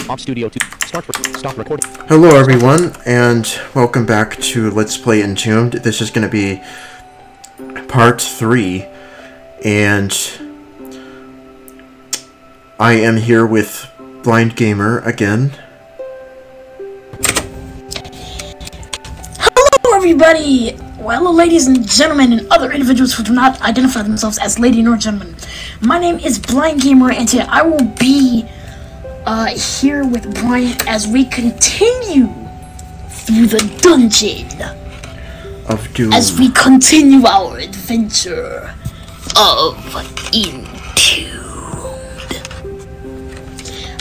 Off studio to stop recording. Hello everyone, and welcome back to Let's Play Entombed. This is going to be part 3, and I am here with Blind Gamer again. Hello everybody! Well, ladies and gentlemen, and other individuals who do not identify themselves as lady nor gentleman. My name is Blind Gamer, and today I will be here with Brian as we continue through the dungeon Of Doom. as we continue our adventure of Entombed.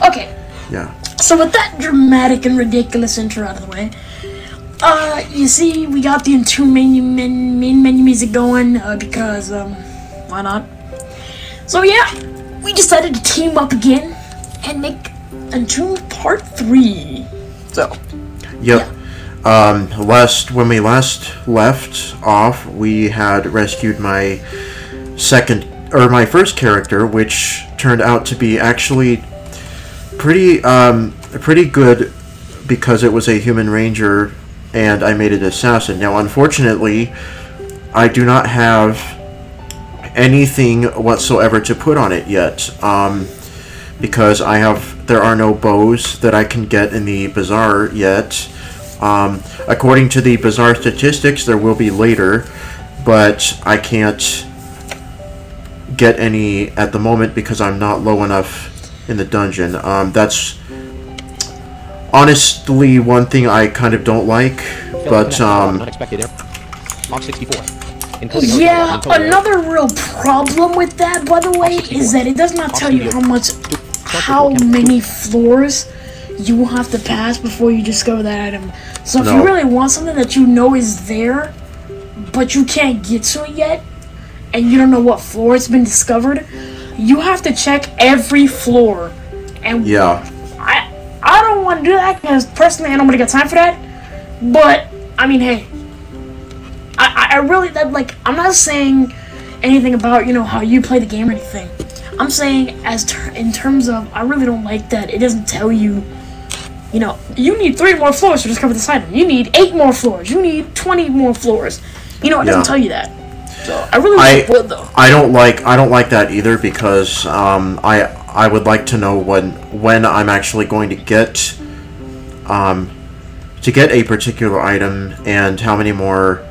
Okay, Yeah. so with that dramatic and ridiculous intro out of the way, you see, we got the Entombed main menu music going, because, why not? So yeah, we decided to team up again and make Entombed Part 3. So, Yep. When we last left off, we had rescued my first character, which turned out to be actually pretty good because it was a human ranger and I made it assassin. Now, unfortunately, I do not have anything whatsoever to put on it yet, because there are no bows that I can get in the bazaar yet. According to the bazaar statistics, there will be later, but I can't get any at the moment because I'm not low enough in the dungeon. That's honestly one thing I kind of don't like, but yeah, another real problem with that, by the way, is that it does not tell you how many floors you will have to pass before you discover that item. So if you really want something that you know is there, but you can't get to it yet, and you don't know what floor it's been discovered, you have to check every floor. And yeah, I don't want to do that because personally I don't really got time for that. But I mean, hey, I really I'm not saying anything about how you play the game or anything. I'm saying in terms of I really don't like that it doesn't tell you. You need 3 more floors to discover this item. You need 8 more floors. You need 20 more floors. It doesn't tell you that. So I really wish it would, though. I don't like that either because I would like to know when I'm actually going to get a particular item and how many more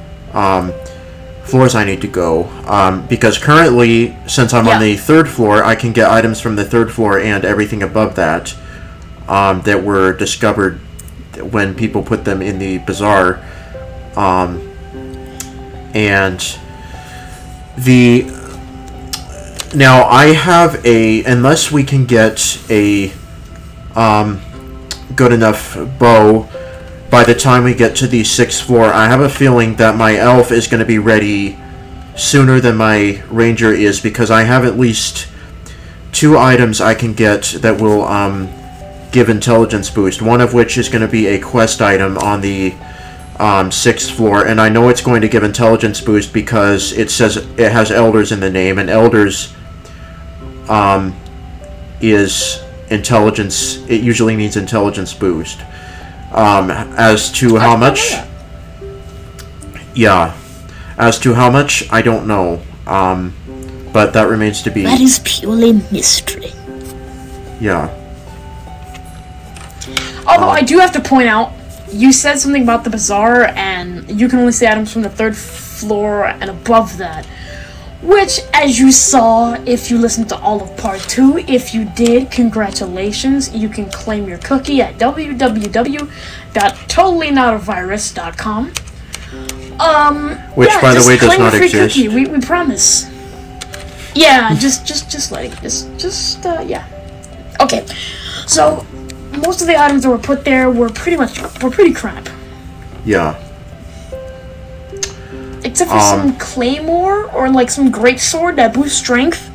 floors I need to go. Because currently, since I'm on the 3rd floor, I can get items from the 3rd floor and everything above that that were discovered when people put them in the bazaar. Now I have unless we can get a good enough bow by the time we get to the 6th floor, I have a feeling that my elf is going to be ready sooner than my ranger is, because I have at least 2 items I can get that will give intelligence boost, one of which is going to be a quest item on the 6th floor, and I know it's going to give intelligence boost because it says it has elders in the name, and elders is intelligence. It usually means intelligence boost. As to how much, I don't know, but that remains to be. That is purely mystery. Yeah. Although I do have to point out, you said something about the bazaar, and you can only see items from the 3rd floor and above that. Which, as you saw, if you listened to all of Part 2, if you did, congratulations, you can claim your cookie at www.totallynotavirus.com. Which, by the way, does not exist. Cookie. We promise. Yeah, yeah. Okay, so most of the items that were put there were pretty crap. Yeah. Except for some claymore or some great sword that boosts strength.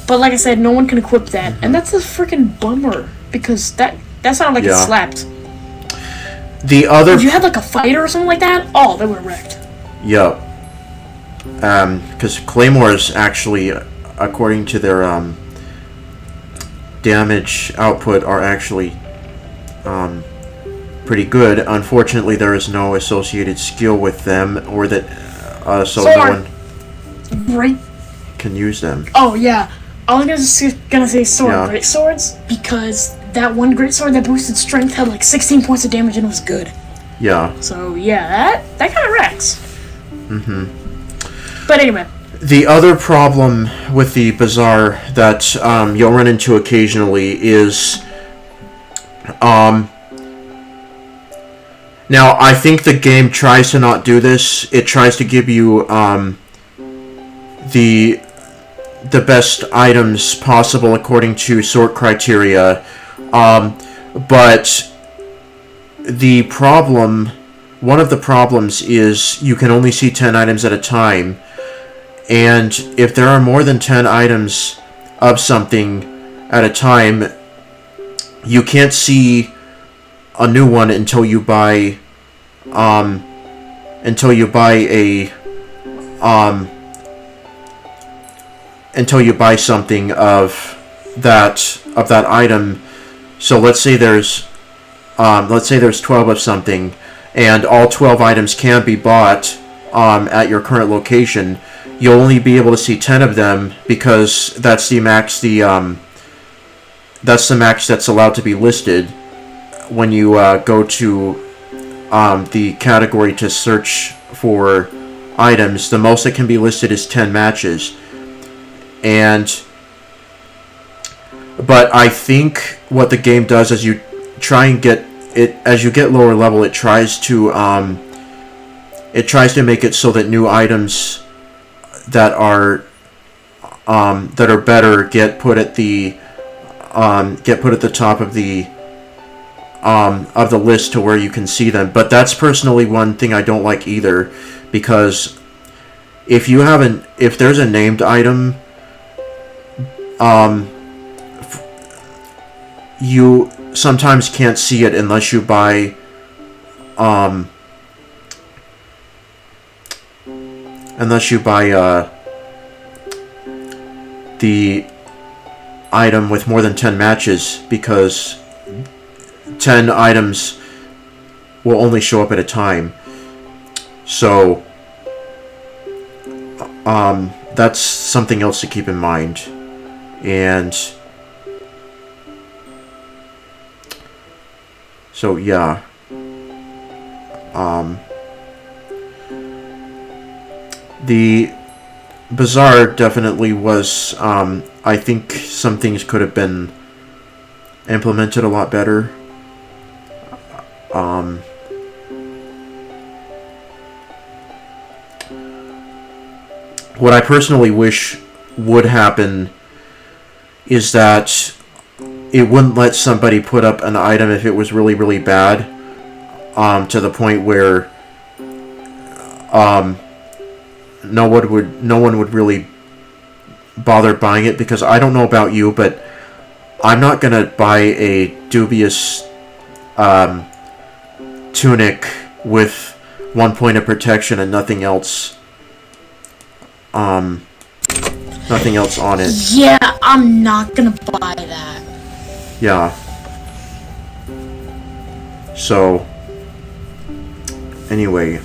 But like I said, no one can equip that. And that's a freaking bummer because that sounded like it slapped. The other if you had a fighter or something like that, oh, they would have wrecked. Yeah. Because claymores actually, according to their damage output, are actually pretty good. Unfortunately, there is no associated skill with them, or that so no one Great. can use them. Oh yeah, I was gonna say sword, Yeah. great swords, because that one great sword that boosted strength had like 16 points of damage and was good. Yeah. So yeah, that kind of wrecks. But anyway, The other problem with the bazaar that you'll run into occasionally is, now I think the game tries to not do this. It tries to give you the best items possible according to sort criteria, but the problem, one of the problems is you can only see 10 items at a time. And if there are more than 10 items of something at a time, you can't see a new one until you buy until you buy something of that item. So let's say there's 12 of something, and all 12 items can be bought at your current location. You'll only be able to see 10 of them because that's the max that's allowed to be listed when you go to the category to search for items. The most that can be listed is 10 matches. But I think what the game does is you try and get it, as you get lower level, it tries to make it so that new items that are better get put at the top of the list to where you can see them. But that's personally one thing I don't like either, because if there's a named item, you sometimes can't see it unless you buy the item with more than 10 matches, because 10 items will only show up at a time. So that's something else to keep in mind. And so yeah, the bazaar definitely was, I think some things could have been implemented a lot better. What I personally wish would happen is that it wouldn't let somebody put up an item if it was really, really bad, to the point where no one would really bother buying it. Because I don't know about you, but I'm not gonna buy a dubious tunic with 1 point of protection and nothing else on it. Yeah, I'm not gonna buy that. Yeah. So anyway,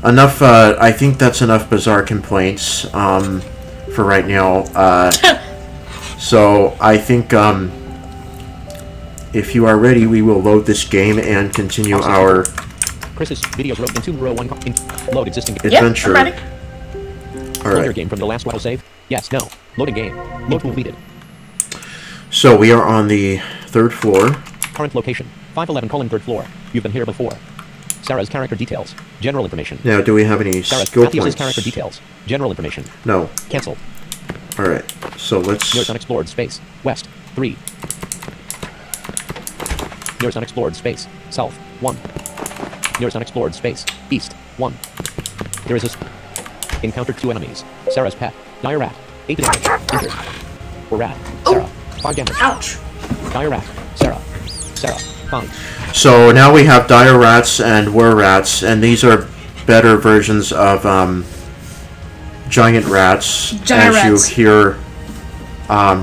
enough. I think that's enough bazaar complaints for right now. So I think if you are ready, we will load this game and continue our Chris's video broke into row 1. Load existing adventure. Yep, I'm ready. All Load your right. game from the last while save. Yes, no. Loading game. Load completed. So we are on the 3rd floor. Current location. 511 3rd floor. You've been here before. Sarah's character details. General information. Now, do we have any Sarah skill Matthews's points? character details. General information. No. Cancel. All right. So let's. Nearest unexplored space. West. 3. Nearest unexplored space. South. 1. Nearest unexplored space. East. 1. There is a... Encountered 2 enemies. Sarah's pet. Dire rat. 8 damage. Injured. Or rat. Sarah. 5 damage. Ouch. Dire rat. Sarah. Sarah. 5. So now we have dire rats and were rats, and these are better versions of giant rats. Giant As rats. you hear,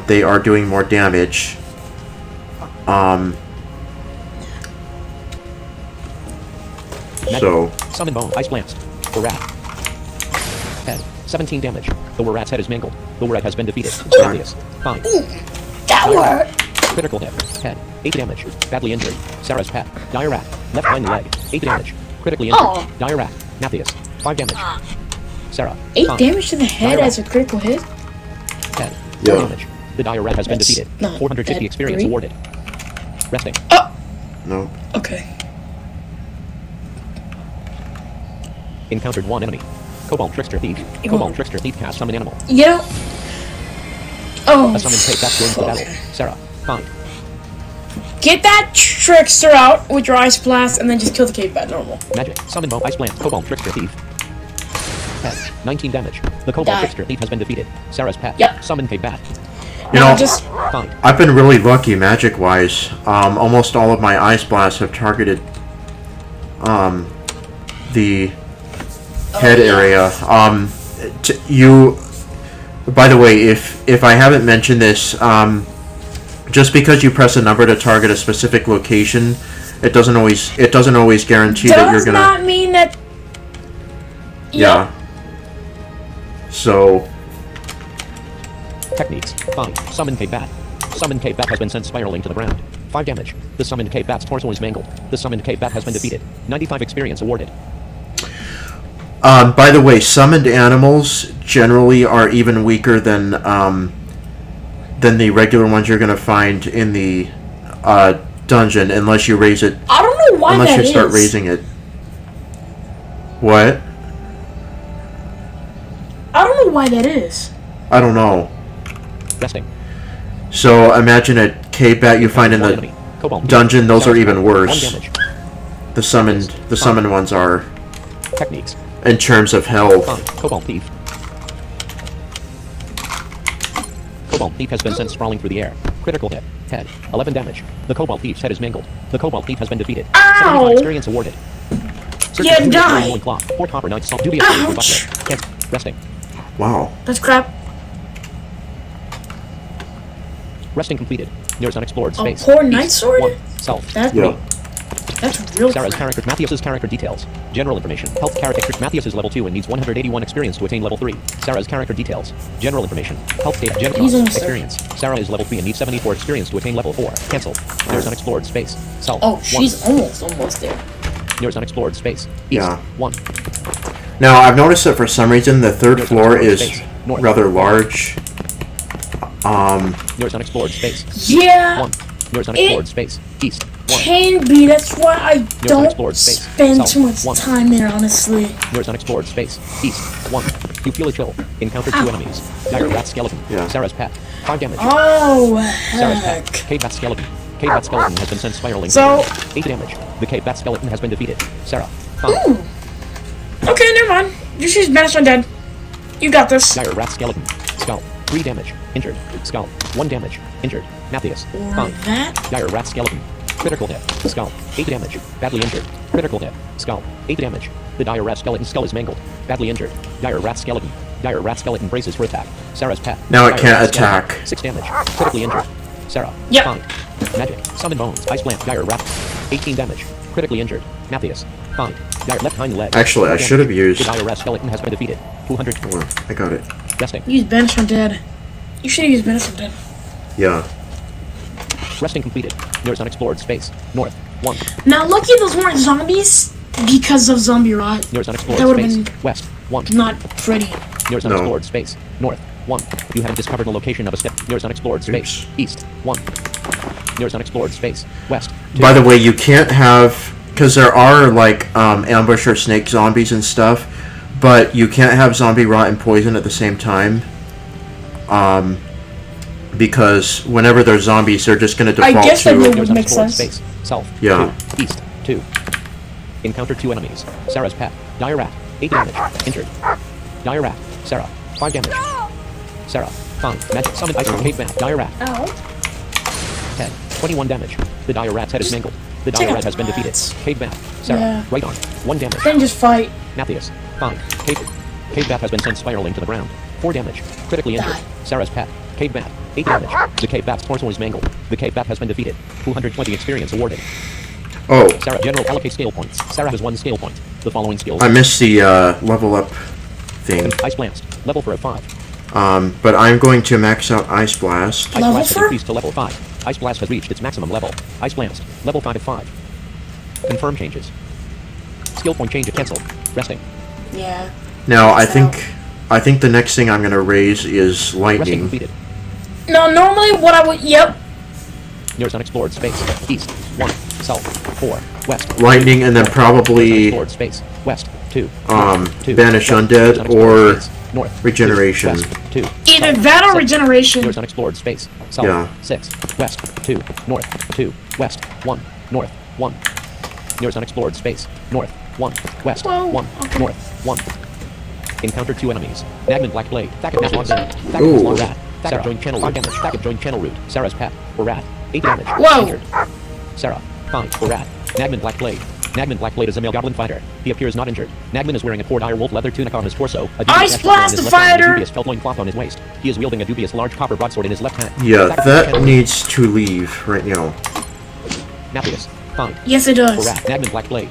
they are doing more damage. So, Summon bone. Ice blast. The rat. Head. 17 damage. The rat's head is mangled. The rat has been defeated. Obvious. Fine. That worked. Critical hit. Head. 8 damage. Badly injured. Sarah's pet. Dire rat. Left hind leg. 8 damage. Critically injured. Oh. Dire rat. Matthias. 5 damage. Sarah. 8 Fine. damage to the head Dire as a critical hit? Head. Yeah. 4 damage. The dire rat has been That's defeated. not 450 that experience great. awarded. Resting. Oh! no. Okay. Encountered 1 enemy. Cobalt Trickster Thief. You Cobalt won't. Trickster Thief cast summon animal. You know... Oh, A summon take back joins the battle. okay. Sarah. Fine. Get that trickster out with your ice blast and then just kill the cave bat normal. Magic. Summon bone. Ice plant. Cobalt Trickster Thief. Head. 19 damage. The Cobalt Die. Trickster Thief has been defeated. Sarah's pet. Yep. Summon Cave Bat. You Now know, just... Fine. I've been really lucky magic-wise. Almost all of my ice blasts have targeted the head area. You, by the way, if I haven't mentioned this, just because you press a number to target a specific location, it doesn't always guarantee that you're Does gonna. not mean that... Yeah. So. Techniques. Fine. Summon Cave Bat. Summoned Cave Bat has been sent spiraling to the ground. 5 damage. The summoned Cave Bat's torso is mangled. The summoned Cave Bat has been defeated. 95 experience awarded. By the way, summoned animals generally are even weaker than the regular ones you're gonna find in the dungeon, unless you raise it. I don't know why Unless that you start is. raising it. What? I don't know why that is. I don't know. Resting. So imagine a cave bat you find in One the enemy. Cobalt. dungeon. Those are Sarah's even pet. worse. 1 damage. The summoned ones are Techniques. in terms of health. Fine. Cobalt Thief. Cobalt Thief has been sent sprawling through the air. Critical hit. Head. 11 damage. The Cobalt Thief's head is mangled. The Cobalt Thief has been defeated. Ow! 75 experience awarded. Yeah, die! One clock. 4 copper knights salt. Dubious Ouch! buckler. Cancel. Resting. Wow. That's crap. Resting completed. Nearest unexplored A space. poor East. knight sword? 1. Self. That, Yeah. That's real Sarah's crap. character. Matthias's character details. General information. Health character. Matthias is level 2 and needs 181 experience to attain level 3. Sarah's character details. General information. Health data. Gen He's almost experience. Sarah is level 3 and needs 74 experience to attain level 4. Cancel. Nearest unexplored space. Self. Oh, 1. she's almost there. Nearest unexplored space. East. Yeah. 1. Now I've noticed that for some reason the third Nearest floor unexplored is space. North. rather large. Nearest unexplored space. Yeah, 1. Nearest unexplored space. East. 1. can be. That's why I don't unexplored space. spend South. too much 1. time there, honestly. Nearest unexplored space. East. 1. You feel a chill. Encounter 2 Ow. enemies. Dire rat skeleton. Yeah. Sarah's pet. 5 damage. Oh, Sarah's pet. heck. Cave bat skeleton. Cave bat skeleton has been sent spiraling. So- 8 damage. The cave bat skeleton has been defeated. Sarah. 5. Ooh. Okay, never mind. Just use Banish Undead. You got this. Dire rat skeleton. Skull. 3 damage. Injured. Skull. 1 damage. Injured. Matthias. Or 5. that. Dire rat skeleton. Critical hit. Skull. 8 damage. Badly injured. Critical hit. Skull. 8 damage. The dire rat skeleton skull is mangled. Badly injured. Dire rat skeleton. Dire rat skeleton braces for attack. Sarah's pet. Now it Dire can't rat skeleton. attack. 6 damage. Critically injured. Sarah. Yep. 5. Magic. Summon bones. Ice plant. Dire rat. 18 damage. Critically injured. Matthias. 5. Dire left hind leg. Actually, I 4 should have damage. used. The dire rat skeleton has been defeated. 204. I got it. Resting. Use Banish Undead. You should have used Banish Undead. Yeah. Resting completed. Nearest unexplored space. North. 1. Now, lucky those weren't zombies because of zombie rot. Nearest unexplored That would've space. been West. 1. not pretty. Nearest No. unexplored space. North. 1. You haven't discovered the location of a step. Nearest unexplored space. Oops. East. 1. Nearest unexplored space. West. 2. By the way, you can't have, because there are like ambush or snake zombies and stuff, but you can't have zombie rot and poison at the same time. Because whenever they're zombies, they're just going to I default guess that to. would Nearest make unexplored sense. space. South. Yeah. 2. East. 2. Encounter 2 enemies. Sarah's pet. Dire rat. 8 damage. Injured. Dire rat. Sarah. 5 damage. Sarah. 5. Magic. Summoned ice cave bat. Dire rat. Ow. Head. 21 damage. The dire rat's head is mangled. The Check dire out rat has been the defeated. rats. Cave bat. Sarah. Yeah. Right on. 1 damage. Then just fight. Matthias. 5. Cave bat has been sent spiraling to the ground. 4 damage. Critically injured. Die. Sarah's pet. Cave bat. 8 damage. The cave bat's torso is mangled. The cave bat has been defeated. 220 experience awarded. Oh, Sarah, general allocate skill points. Sarah has 1 skill point. The following skills. I missed the level up thing. Ice Blast, level for a 5. But I'm going to max out Ice Blast. Ice Level Blast has for? increased to level 5. Ice Blast has reached its maximum level. Ice Blast, level 5 of 5. Confirm changes. Skill point change cancelled. Resting. Yeah. Now, I think the next thing I'm gonna raise is Resting lightning. completed. No, normally what I would. Yep. Nearest unexplored space. East. 1. South. 4. West. Lightning, and then probably Unexplored space. West. 2. 2. banish West. undead Nearest or unexplored space. North. regeneration. 2. West. 2. Either South. that or 6. regeneration. Nearest unexplored space. South. Yeah. 6. West. 2. North. 2. West. 1. North. 1. Nearest unexplored space. North. 1. West. Whoa, 1. okay. North. 1. Encounter 2 enemies. Nagman Black Blade. Thacket Nat Logs in. Thacket Ooh. Long Rat. Thacket joined channel 5 damage. Thacket joined channel root. Sarah's pet. Or rat. 8 damage. Whoa. Injured. Sarah. 5. Or rat. Nagman Black Blade. Nagman Black Blade is a male goblin fighter. He appears not injured. Nagman is wearing a poor dire wolf leather tunic on his torso. A dubious Ice chest plate on Blast his the left arm, and fighter! A dubious felt loin cloth on his waist. He is wielding a dubious large copper broadsword in his left hand. Yeah, Thacket that channel root. needs to leave right now. Napius. 5. Yes, it Or does. rat. Nagman Black Blade.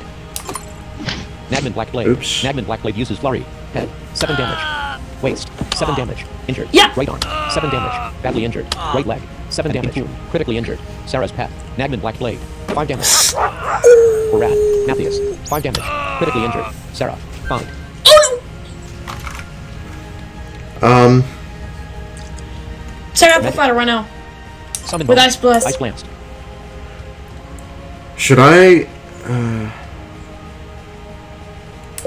Nagman Black Blade. Oops. Nagman Black Blade uses flurry. Head. 7 damage. Waist. 7 damage. Injured. Yeah. Right arm. 7 damage. Badly injured. Right leg. 7 damage. Critically injured. Sarah's pet. Nagman Black Blade. 5 damage. Or rat. Napius. 5 damage. Critically injured. Sarah. 5. Check out the fighter right now. Summon With Blast. Ice Blast. Ice Blast. Should I?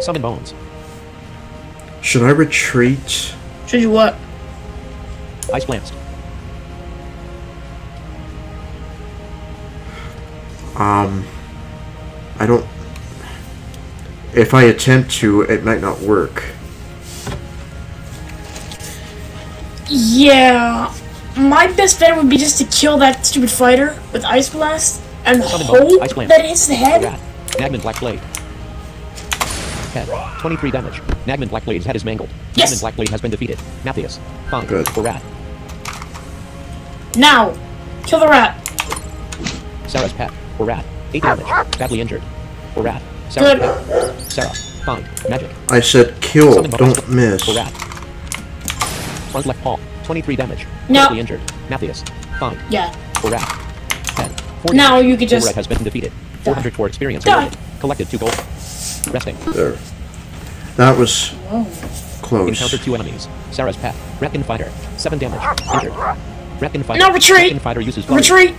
Summon Bones. Should I retreat? Should you what? Ice Blast. I don't. If I attempt to, it might not work. Yeah. My best bet would be just to kill that stupid fighter with Ice Blast and Summon Bones. hope Ice Blast. that it hits the Or head. rat. Nagman Black Blade. Head. 23 damage. Nagman Black Blade's head is mangled. Yes. Nagman Black Blade has been defeated. Matthias. 5. Good. Or rat. Now, kill the rat. Sarah's pet. Or rat. 8 damage. Badly injured. Or rat. Sarah's Good. pet. Sarah. 5. Magic. I said kill, Summon Bones. don't miss. Or rat. Front left paw. 23 damage. No. Badly injured. Matthias. 5. Yeah. Or rat. Head. 4 Now damage. you could just Red has been defeated. 400 for experience Die. awarded. Collected 2 gold. Resting. There. That was Whoa. close. Encounter 2 enemies. Sarah's pet. Reckon fighter. 7 damage. Injured. Reckon fighter. No, retreat! Reckon fighter uses flurry. Retreat.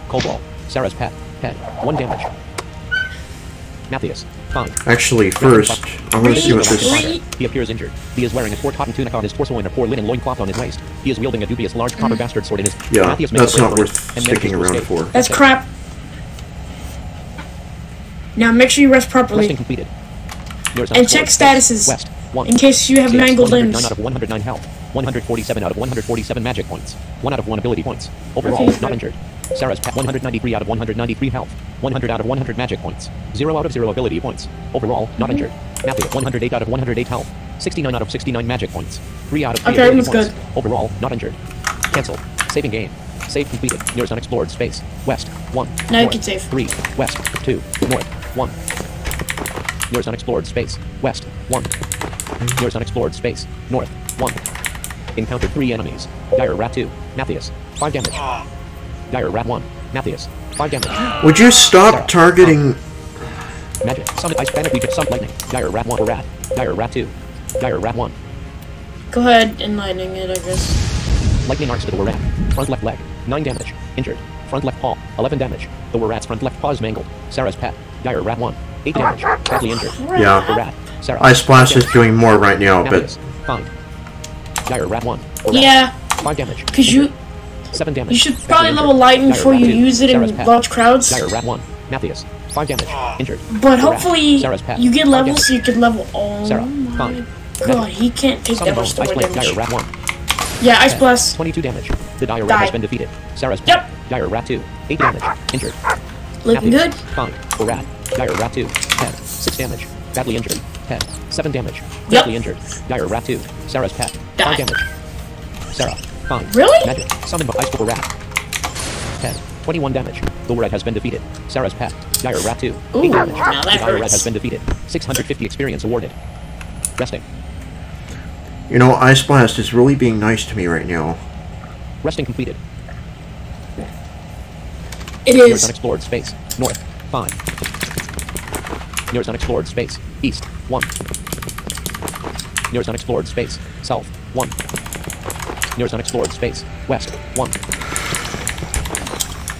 Cobalt. Sarah's pet. Head. 1 damage. Matthias. 5. Actually, first, I want to see what this. Retreat. He appears injured. He is wearing a poor cotton tunic on his torso and a poor linen loincloth on his waist. He is wielding a dubious large copper bastard sword in his. Yeah, Matthias makes that's a break not for it worth and manages sticking to around escape. for. That's crap. Now make sure you rest properly. Resting completed. Nearest And check unexplored space. statuses. West. 1. In case you have Six, mangled 109 limbs. out of 109 health. 147 out of 147 magic points. 1 out of 1 ability points. Overall, Okay. not injured. Sarah's pet 193 out of 193 health. 100 out of 100 magic points. 0 out of 0 ability points. Overall, not injured. Matthias 108 out of 108 health. 69 out of 69 magic points. 3 out of 3 Okay, ability that's points. good. Overall, not injured. Cancel. Saving game. Save completed. Nearest unexplored space. West. 1. Now you North. can save. 3. West. 2. North. 1. Nearest unexplored space. West. 1. Nearest unexplored space. North. 1. Encountered 3 enemies. Dire Rat 2. Matthias. 5 damage. Dire Rat 1. Matthias. 5 damage. Would you stop targeting? Magic. Summon Ice Panic. We summon Lightning. Dire Rat 1. Or Rat. Dire Rat 2. Dire Rat 1. Go ahead and lightning it, I guess. Lightning arcs to the Warat. Front left leg. 9 damage. Injured. Front left paw. 11 damage. The Warat's front left paw is mangled. Sarah's pet. Dire Rat 1. 8 damage. Badly injured. Yeah. The Rat. Sarah. Ice Blast 5 is damage. doing more right now, Matthias. but 5. Dire Rat 1. Or Rat. Yeah, 5 damage. because you 7 damage. you should Badly probably injured. level lightning Dire before Rat you 2. use it Sarah's in pet. large crowds. Dire Rat 1. Matthias. 5 damage. Injured. But The Rat. hopefully Sarah's pet. you get 5 levels damage. so you can level. Oh Sarah. my 5. god, he can't take Summon that much Bone. Ice story Blast. Dire damage. Rat 1. Yeah, Ice Blast. 22 damage. The Dire Rat Die. has been defeated. Sarah's pet. Yep. Dire Rat 2. 8 damage. Injured. Looking Matthias. good. 5. Or Rat. Dire Rat 2. Head. 6 damage. Badly injured. Head. 7 damage. Yep. Badly injured. Dire Rat 2. Sarah's pet. 5 Die. damage. Sarah. 5. Really? Magic. Summon Ice Rat. Head. 21 damage. The Rat has been defeated. Sarah's pet. Dire Rat 2. Ooh, 8 damage. now that The Dire Rat hurts. has been defeated. 650 experience awarded. Resting. You know, Ice Blast is really being nice to me right now. Resting completed. It Nearest is. unexplored space. North. 5. Nearest unexplored space. East. 1. Nearest unexplored space. South. 1. Nearest unexplored space. West. 1.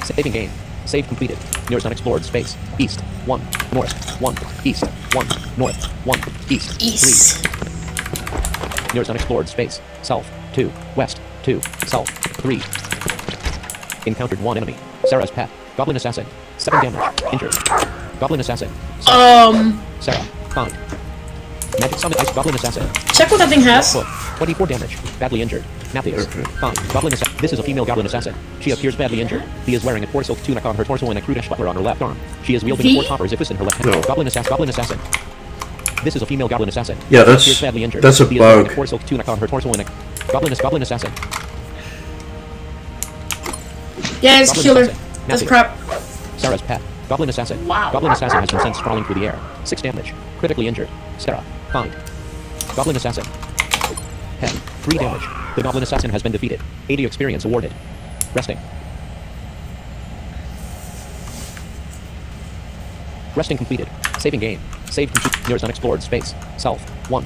Saving game. Save completed. Nearest unexplored space. East. 1. North. 1. East. 1. North. 1. East. East. 3. Nearest unexplored space. South. 2. West. 2. South. 3. Encountered 1 enemy. Sarah's pet. Goblin assassin. 7 damage. Injured. Goblin assassin. Sarah. Find. Magic summon ice goblin assassin. Check what that thing has. Foot. 24 damage. Badly injured. Matthias. Find. Goblin assassin. This is a female goblin assassin. She appears badly injured. He is wearing a torso tunic on her torso and a crudish butler on her left arm. She is wielding 4 copper zippus in her left hand. No. Goblin assassin. Goblin assassin. This is a female goblin assassin. Yeah, She that's- appears badly injured. that's a He is wearing bug. a torso tunic on her torso and a goblin assassin. Yeah, it's Goblin killer. assassin. That's Matthias. crap. Sarah's pet. Goblin assassin. Wow. Goblin assassin has been sent sprawling through the air. 6 damage. Critically injured. Sarah. Find. Goblin assassin. Head. 3 damage. The goblin assassin has been defeated. 80 experience awarded. Resting. Resting completed. Saving game. Save complete. Nearest unexplored space. South. 1.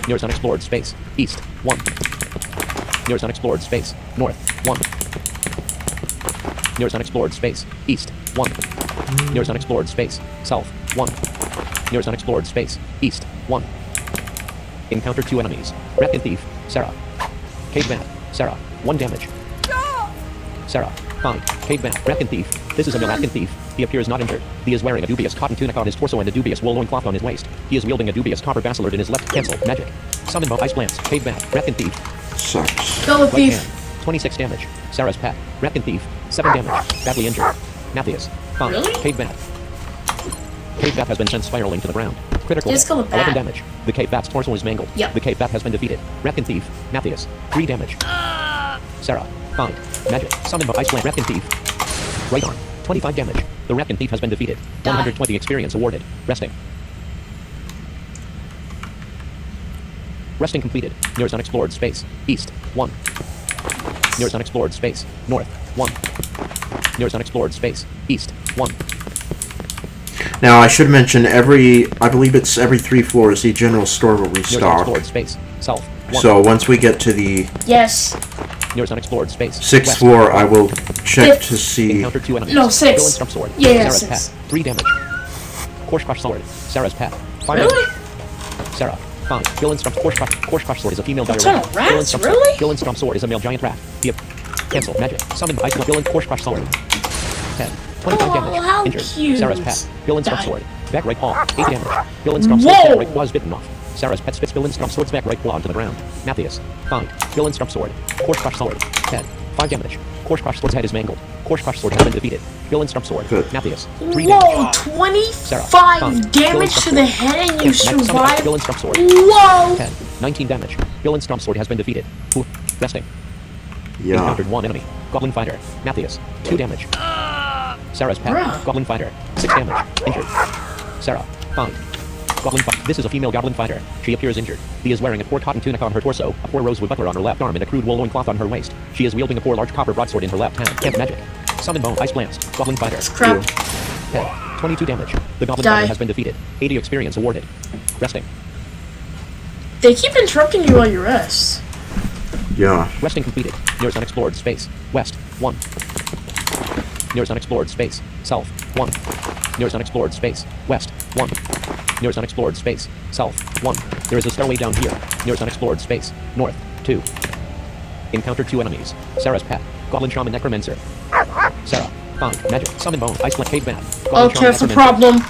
Nearest unexplored space. East. 1. Nearest unexplored space. North. 1. Nearest unexplored space. East. 1. Nearest unexplored space. South. 1. Nearest unexplored space. East. 1. Encounter 2 enemies. Rat and Thief. Sarah. Cave Bat. Sarah. 1 damage. Sarah. Find. Cave Bat. Rat and Thief. This is a Rat and Thief. He appears not injured. He is wearing a dubious cotton tunic on his torso and a dubious wool loincloth on his waist. He is wielding a dubious copper bacillard in his left. Cancel. Magic. Summon bow ice plants. Cave Bat. Rat and Thief. Sucks. Go with Right thief. hand. 26 damage. Sarah's pet. Rat and Thief. 7 damage. Badly injured. Matthias. Find. Really? Cave Bat. Cave Bat has been sent spiraling to the ground. Critical Let's hit. go with 11 that. damage. The Cave Bat's torso is mangled. Yep. The Cave Bat has been defeated. Rat and Thief. Matthias. 3 damage. Sarah. Find. Magic. Summon by Ice Plant. Rat and Thief. Right arm. 25 damage. The Rat and Thief has been defeated. 120 experience awarded. Resting. Resting completed. Nearest unexplored space. East. 1. Nearest unexplored space. North. 1. Nearest unexplored space. East. 1. Now, I should mention I believe it's every 3 floors, the general store will Nearest restock. unexplored space. South. 1. So once we get to the Yes. Nearest unexplored space. 6th West. floor, I will check Fifth. to see. Encounter 2 enemies. No, 6. Villain Stump Sword. Yeah, Sarah's 6. pet. 3 damage. Course Crush Sword. Sarah's pet. 5 Really? damage. Sarah. Fine. Villain Stump Course Crush Sword is a female That's dire rat. all rats? Villain Stump Really? Sword. Villain Stump Sword is a male giant rat. Cancel. Magic. Summon Ice Villain Course Crush Sword. 10. 25 Oh, damage. how Injured. cute. Sarah's pet. Villain Stump Die. Sword. Back right paw. 8 damage. Villain Stump Sword. Whoa. Back right paw is bitten off. Sarah's pet spits Villain Stump Sword's back right paw onto the ground. Matthias. Find. Villain Stump Sword. Course Crush Sword. 10. 5 damage. Course Crush Sword's head is mangled. Course Crush Sword has been defeated. Villain Stump Sword. Good. Matthias. 3 damage. Whoa, 25 Fine. damage to the head and you survive. Villain Stump Sword. Whoa! 10. 19 damage. Villain Stump Sword has been defeated. Ooh. Resting. Yeah. Encountered 1 enemy. Goblin Fighter. Matthias. 2 damage. Sarah's pet. Bruh. Goblin Fighter. 6 damage. Injured. Sarah. Find. Goblin Fighter. This is a female Goblin Fighter. She appears injured. He is wearing a 4 cotton tunic on her torso, a 4 rosewood buckler on her left arm, and a crude wool loincloth on her waist. She is wielding a 4 large copper broadsword in her left hand. Camp Magic. Summon Bone Ice Blast. Goblin Fighter. Crap. Head. 22 damage. The Goblin Die. Fighter has been defeated. 80 experience awarded. Resting. They keep interrupting you while you rest. Yeah. Resting completed. Nearest unexplored space. West. 1. Nearest unexplored space. South. 1. Nearest unexplored space. West. 1. Nearest unexplored space. South. 1. There is a stairway down here. Nearest unexplored space. North. 2. Encounter 2 enemies. Sarah's pet. Goblin Shaman Necromancer. Sarah. Find. Magic. Summon Bone. Ice Plant Cave Bat. Goblin Okay, that's a Necromancer. problem.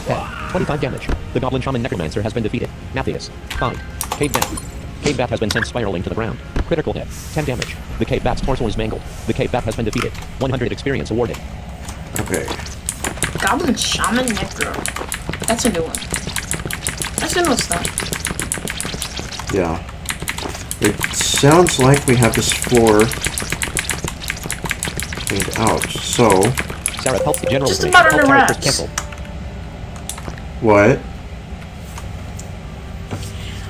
Pet. 25 damage. The Goblin Shaman Necromancer has been defeated. Matthias. Find. Cave Bat. Cave Bat has been sent spiraling to the ground. Critical hit. 10 damage. The Cave Bat's torso is mangled. The Cave Bat has been defeated. 100 experience awarded. Okay. Goblin Shaman Necro. That's a new one. That's a new stuff. Yeah. It sounds like we have this floor cleaned out. So, Sarah, health general Just information. about under Health characters wraps. canceled. What?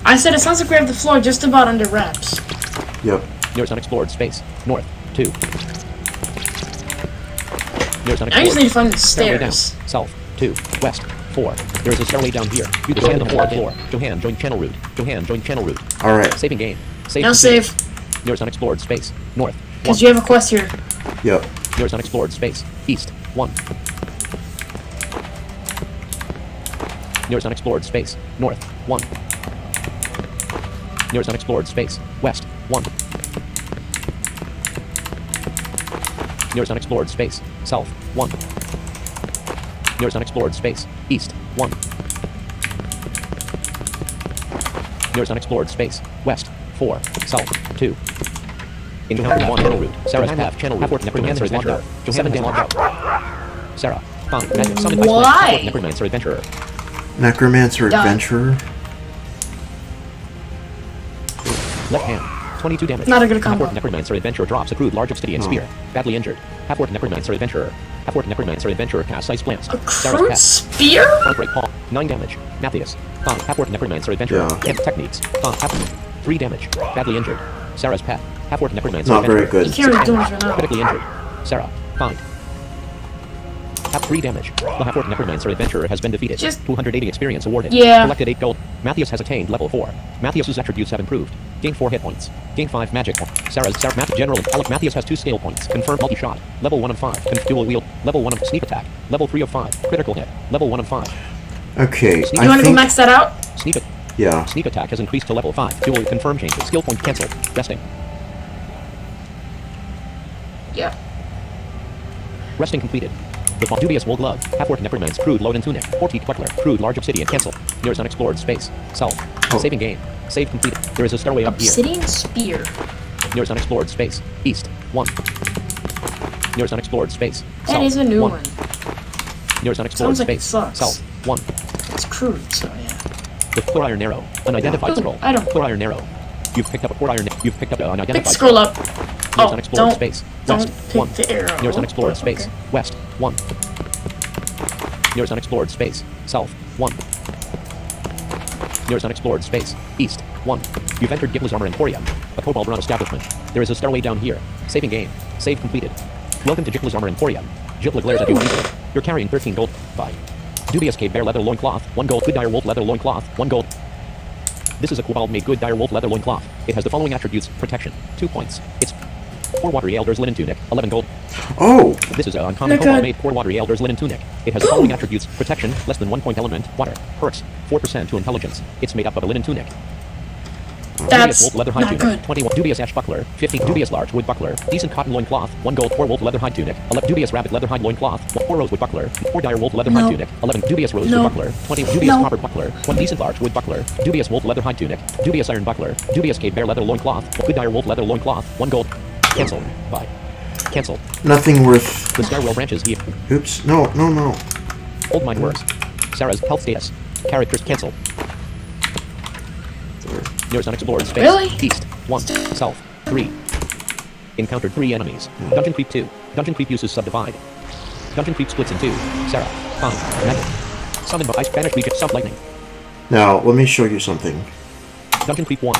I said it sounds like we have the floor just about under wraps. Yep. Nearest unexplored space. North. 2. Nearest I unexplored. just need to find the Stairway down. stairs. South. 2. West. 4. There is a stairway down here. You can stand on the fourth floor. Johan, join channel route. Johan, join channel route. Alright. Saving game. Save. Now save, Nearest unexplored space. North. 1. because you have a quest here. Yep. Nearest unexplored space. East. 1. Nearest unexplored space. North. 1. Nearest unexplored space. West. 1. Nearest unexplored space. South. 1. Nearest unexplored space. East. 1. Nearest unexplored space. West. 4. South. 2. Encounter 1 channel route. Sarah's path channel route. Half-orc necromancer adventurer. 7 damage out. Sarah. Found. Magic. Summoned by Why? Half-orc necromancer adventurer. Necromancer Done. Adventurer. Left hand. 22 damage. Not a good combo. Half-orc necromancer adventurer drops a crude large obsidian spear. Badly injured. Half-orc necromancer adventurer. Half-orc necromancer adventurer casts ice blast. A Sarah's crude path. spear? Front break paw. 9 damage. Matthias. 5. Half-orc necromancer adventurer. Yeah. Camp techniques. 5. 3 damage. Badly injured. Sarah's path. Half-orc necromancer Not very adventurer. good. You can't really do much right now. Critically injured. Sarah. 5. Half 3 damage. The Half-orc necromancer adventurer has been defeated. Just- 280 experience awarded. Yeah. Collected 8 gold. Matthias has attained level 4. Matthias's attributes have improved. Gain 4 hit points. Gain 5 magic points. Sarah General Alec Matthias has 2 scale points. Confirmed multi-shot. Level 1 of 5. Dual wield. Level 1 of sneak attack. Level 3 of 5. Critical hit. Level 1 of 5. Okay, You I want to go think... max that out? Yeah. Sneak attack has increased to level 5. Dual confirm changes. Skill point cancelled. Resting. Yeah. Resting completed. The dubious wool glove. Half-orc necromancer. Crude load and tunic. 40 buckler. Crude large obsidian. Cancel. Nearest unexplored space. South. Oh. Saving game. Save completed. There is a stairway up here. Obsidian spear. Nearest unexplored space. East. 1. Nearest unexplored space. That South. is a new 1. one. Nearest unexplored Sounds like it space. sucks. South. 1. It's crude, so yeah. The core iron arrow. Unidentified Ooh, scroll. I don't- Core iron arrow. You've picked up a core iron. You've picked up an Pick unidentified scroll up. Nearest Oh, unexplored don't, space. don't West. pick 1. the arrow. Nearest unexplored Okay. space. West. 1. Nearest unexplored space. South. 1. Nearest unexplored space. East. 1. You've entered Gibbler's Armor Emporium, a kobold run establishment. There is a stairway down here. Saving game. Save completed. Welcome to Gibbler's Armor Emporium. Gibbler glares at you uneasily. You're carrying 13 gold. 5. Dubious cave bear leather loincloth. 1 gold. Good dire wolf leather loincloth. 1 gold. This is a kobold made good dire wolf leather loincloth. It has the following attributes. Protection. 2 points. It's 4 watery elders linen tunic. 11 gold. Oh! This is a uncommon Look kobold at- made 4 watery elders linen tunic. It has the following attributes. Protection, less than 1 point element, water. Perks, 4% to intelligence. It's made up of a linen tunic. Dubious That's wolf leather hide not tunic. good. 21 dubious ash buckler. 15 dubious large wood buckler. Decent cotton loin cloth. 1 gold. 4 wolf leather hide tunic. 11 dubious rabbit leather hide loin cloth. 4 rosewood buckler. 4 dire wolf leather No. hide tunic. 11 dubious rosewood No. buckler. 20 dubious No. copper buckler. 1 decent large wood buckler. Dubious wolf leather hide tunic. Dubious iron buckler. Dubious cave bear leather loin cloth. Good dire wolf leather loin cloth. 1 gold. Cancel. Bye. Cancel. Nothing worth... The stairwell branches here. Oops. No, no, no. Old mine works. Sarah's health status. Characters cancel. Nearest unexplored space. Really? East. 1. South. 3. Encountered 3 enemies. Dungeon Creep 2. Dungeon Creep uses subdivide. Dungeon Creep splits in 2. Sarah. 5. Magic. Summoned by ice banished region sub lightning. Now, let me show you something. Dungeon Creep 1.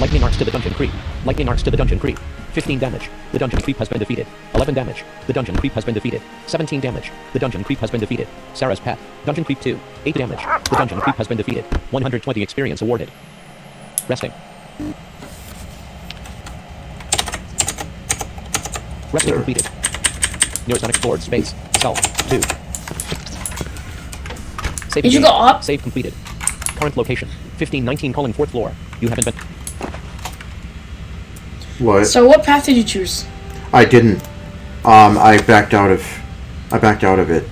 Lightning arcs to the Dungeon Creep. Lightning arcs to the Dungeon Creep. 15 damage. The Dungeon Creep has been defeated. 11 damage. The Dungeon Creep has been defeated. 17 damage. The Dungeon Creep has been defeated. Sarah's pet. Dungeon Creep 2. 8 damage. The Dungeon Creep has been defeated. 120 experience awarded. Resting. Resting completed. Nearest unexplored space. South. 2. Save Did you game. go up? Save completed. Current location. 1519 calling 4th floor. You haven't been... What? So what path did you choose? I didn't. I backed out of it.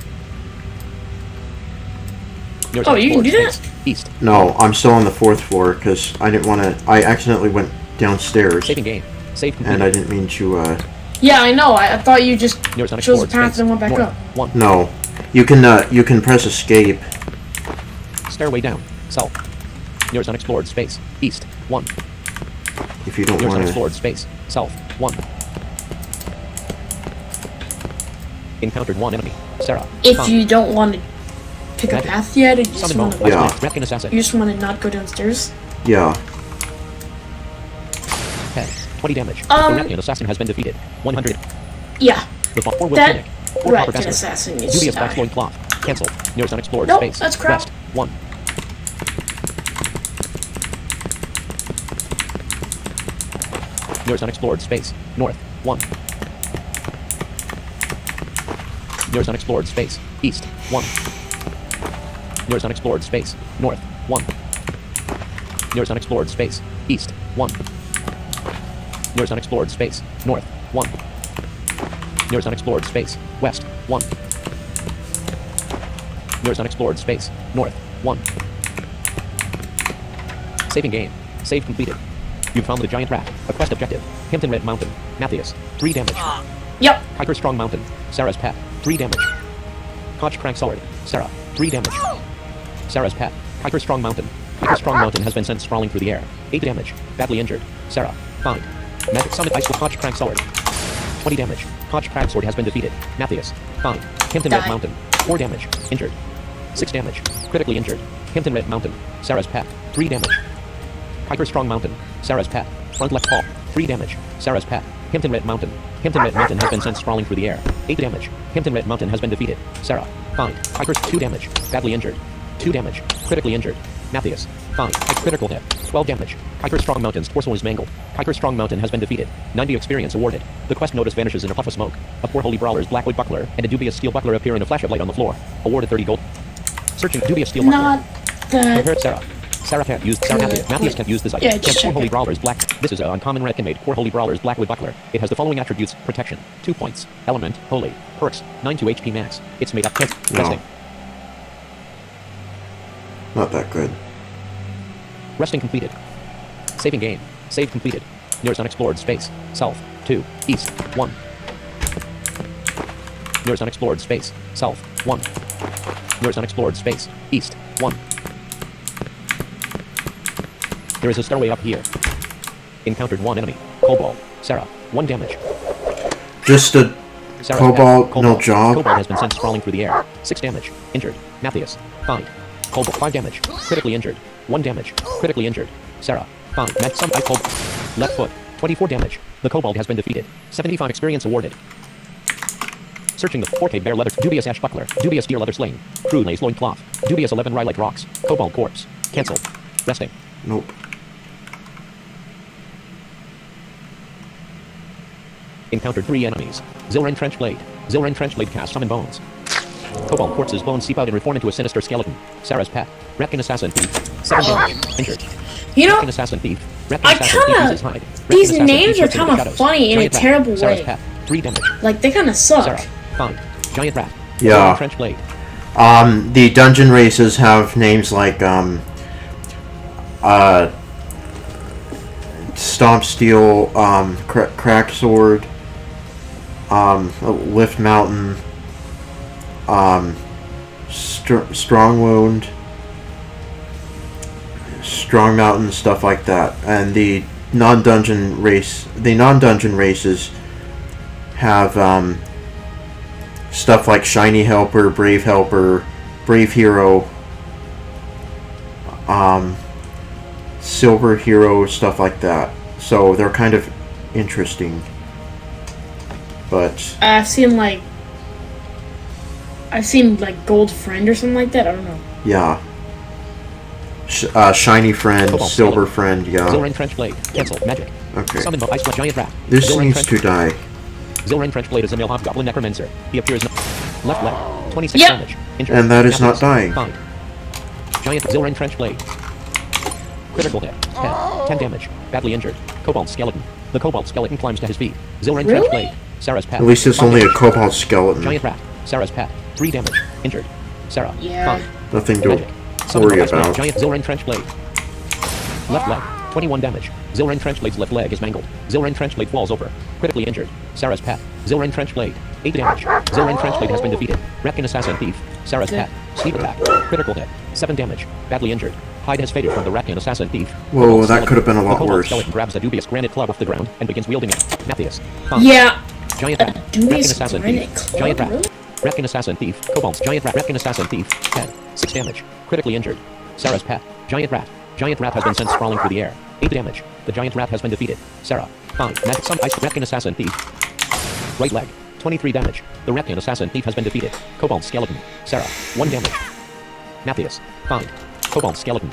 Nearest Oh, you can unexplored do that? space. East. No, I'm still on the 4th floor because I didn't want to... I accidentally went downstairs. Saving game. Save completed. And I didn't mean to, Yeah, I know. I thought you just Nearest chose the unexplored path space. and went back North. up. 1. No. You can press escape. Stairway down. South. Nearest unexplored space. East. 1. If you don't Nearest want to... unexplored space. South. 1. Encountered 1 enemy. Sarah. If 5. you don't want to pick a Magic. path yet, you just Summon want bone. to, Yeah. Repkin assassin. you just want to not go downstairs. Yeah. 10. 20 damage. The Um, Repkin assassin has been defeated. 100. Yeah, The 4 will that clinic. 4 Ratkin copper assassin needs Dubious to black die. loin cloth. Cancelled. Nearest unexplored Nope, space. that's crap. West. 1. Nearest unexplored space. North. 1. Nearest unexplored space. East. 1. Nearest unexplored space. North. 1. Nearest unexplored space. East. 1. Nearest unexplored space. North. 1. Nearest unexplored space. West. 1. Nearest unexplored space. North. 1. Saving game. Save completed. You found the giant rat. A quest objective. Hampton Red Mountain. Matthias. 3 damage. Yep. Hiker Strong Mountain. Sarah's pet. 3 damage. Koch Crank Sword. Sarah. 3 damage. Sarah's pet. Hiker Strong Mountain. Hiker Strong Mountain has been sent sprawling through the air. 8 damage. Badly injured. Sarah. Fine. Magic Summit Ice with Koch Crank Sword. 20 damage. Koch Crank Sword has been defeated. Matthias. Fine. Hampton Red Die. Mountain. 4 damage. Injured. 6 damage. Critically injured. Hampton Red Mountain. Sarah's pet. 3 damage. Hiker Strong Mountain. Sarah's pet. Front left paw. 3 damage. Sarah's pet. Hampton Red Mountain. Hampton Red Mountain has been sent sprawling through the air. 8 damage. Hampton Red Mountain has been defeated. Sarah. Fine. Hiker 2 damage. Badly injured. 2 damage. Critically injured. Matthias. Fine. Critical hit. 12 damage. Hiker Strong Mountain's torso is mangled. Hiker Strong Mountain has been defeated. 90 experience awarded. The quest notice vanishes in a puff of smoke. A poor holy brawler's blackwood buckler and a dubious steel buckler appear in a flash of light on the floor. Awarded 30 gold. Searching dubious steel buckler. Not that. Compared Sarah. Sarah can't use Sarah Matthias. Matthias can't use this item. Yeah, Can't just Poor check Holy it. Brawler's black. This is an uncommon Redkin made Poor Holy Brawler's Blackwood Buckler. It has the following attributes: protection, 2 points, element, holy, perks, 9 to HP max. It's made up. Resting. Not that good. Resting completed. Saving game. Save completed. Nearest unexplored space. South. 2. East. 1. Nearest unexplored space. South. 1. Nearest unexplored space. East. 1. There is a stairway up here. Encountered 1 enemy. Cobalt. Sarah. 1 damage. Just a Sarah's Cobalt, pet. no job. Cobalt has been sent sprawling through the air. 6 damage. Injured. Matthias. Fine. Cobalt. 5 damage. Critically injured. 1 damage. Critically injured. Sarah. Fine. Met some I Cobalt. Left foot. 24 damage. The Cobalt has been defeated. 75 experience awarded. Searching the 4K bare leather. Dubious ash buckler. Dubious deer leather sling. Crude lace loin cloth. Dubious 11 rhyolite rocks. Cobalt corpse. Cancelled. Resting. Nope. Encountered 3 enemies. Zilren Trench Blade. Zilren Trench Blade cast summon bones. Cobalt corpse's bones seep out and reform into a sinister skeleton. Sarah's pet. Repkin assassin thief. 7 damage. Injured. You know, Repkin assassin thief. Repkin I assassin thief kinda- uses hide. Repkin these assassin names thief are shoots into kinda shadows. funny in a Giant rat. terrible Sarah's way. pet. 3 damage. like they kind of suck. Sarah. Fine. Giant rat. Yeah. Zilren Trench Blade. The dungeon races have names like Stomp Steel, Crack Sword, Lift Mountain, Strong Wound, Strong Mountain, stuff like that. And the non-dungeon races have stuff like Shiny Helper, Brave Hero, Silver Hero, stuff like that. So they're kind of interesting. But I've seen like Gold Friend or something like that. I don't know. yeah. Shiny Friend, Cobalt Silver skeleton. Friend, yeah. Zilren Trench Blade. Cancel. Magic. Okay. Summon the ice blood giant rat. This Zilren needs Trench- to die. Zilren Trench Blade is a male Goblin necromancer. He appears left leg. 26 Yep. damage. Injured. And that is not Matthias. dying. Fine. Giant Zilren Trench Blade. Critical hit. 10 damage. Badly injured. Cobalt skeleton. The Cobalt skeleton climbs to his feet. Zilren Trench Really? Blade. Sarah's pet. At least it's 5 only a damage. Cobalt Skeleton. Giant rat. Sarah's pet. 3 damage. Injured. Sarah. Yeah. Fine. Nothing to Magic. Summon worry the ice blade. about. Giant Zilren Trench Blade. Left leg. 21 damage. Zilren Trench Blade's left leg is mangled. Zilren Trench Blade falls over. Critically injured. Sarah's pet. Zilren Trench Blade. 8 damage. Zilren Trench Blade has been defeated. Repkin assassin thief. Sarah's pet. Sneak attack. Critical hit. 7 damage. Badly injured. Hide has faded from the Repkin assassin thief. Whoa, Cobalt that skeleton. could have been a lot The Cobalt worse. skeleton grabs a dubious granite club off the ground and begins wielding it. Matthias. Fine. Yeah, giant rat, dubious Ratkin assassin granite thief, club, giant rat, really? Ratkin assassin thief, kobolds, giant rat, Ratkin assassin thief, head, 6 damage, critically injured. Sarah's pet, giant rat has been sent sprawling through the air, 8 damage. The giant rat has been defeated. Sarah, 5, magic, some ice, Ratkin assassin thief, right leg, 23 damage. The Ratkin assassin thief has been defeated. Kobold skeleton, Sarah, 1 damage. Matthias, 5, kobold skeleton.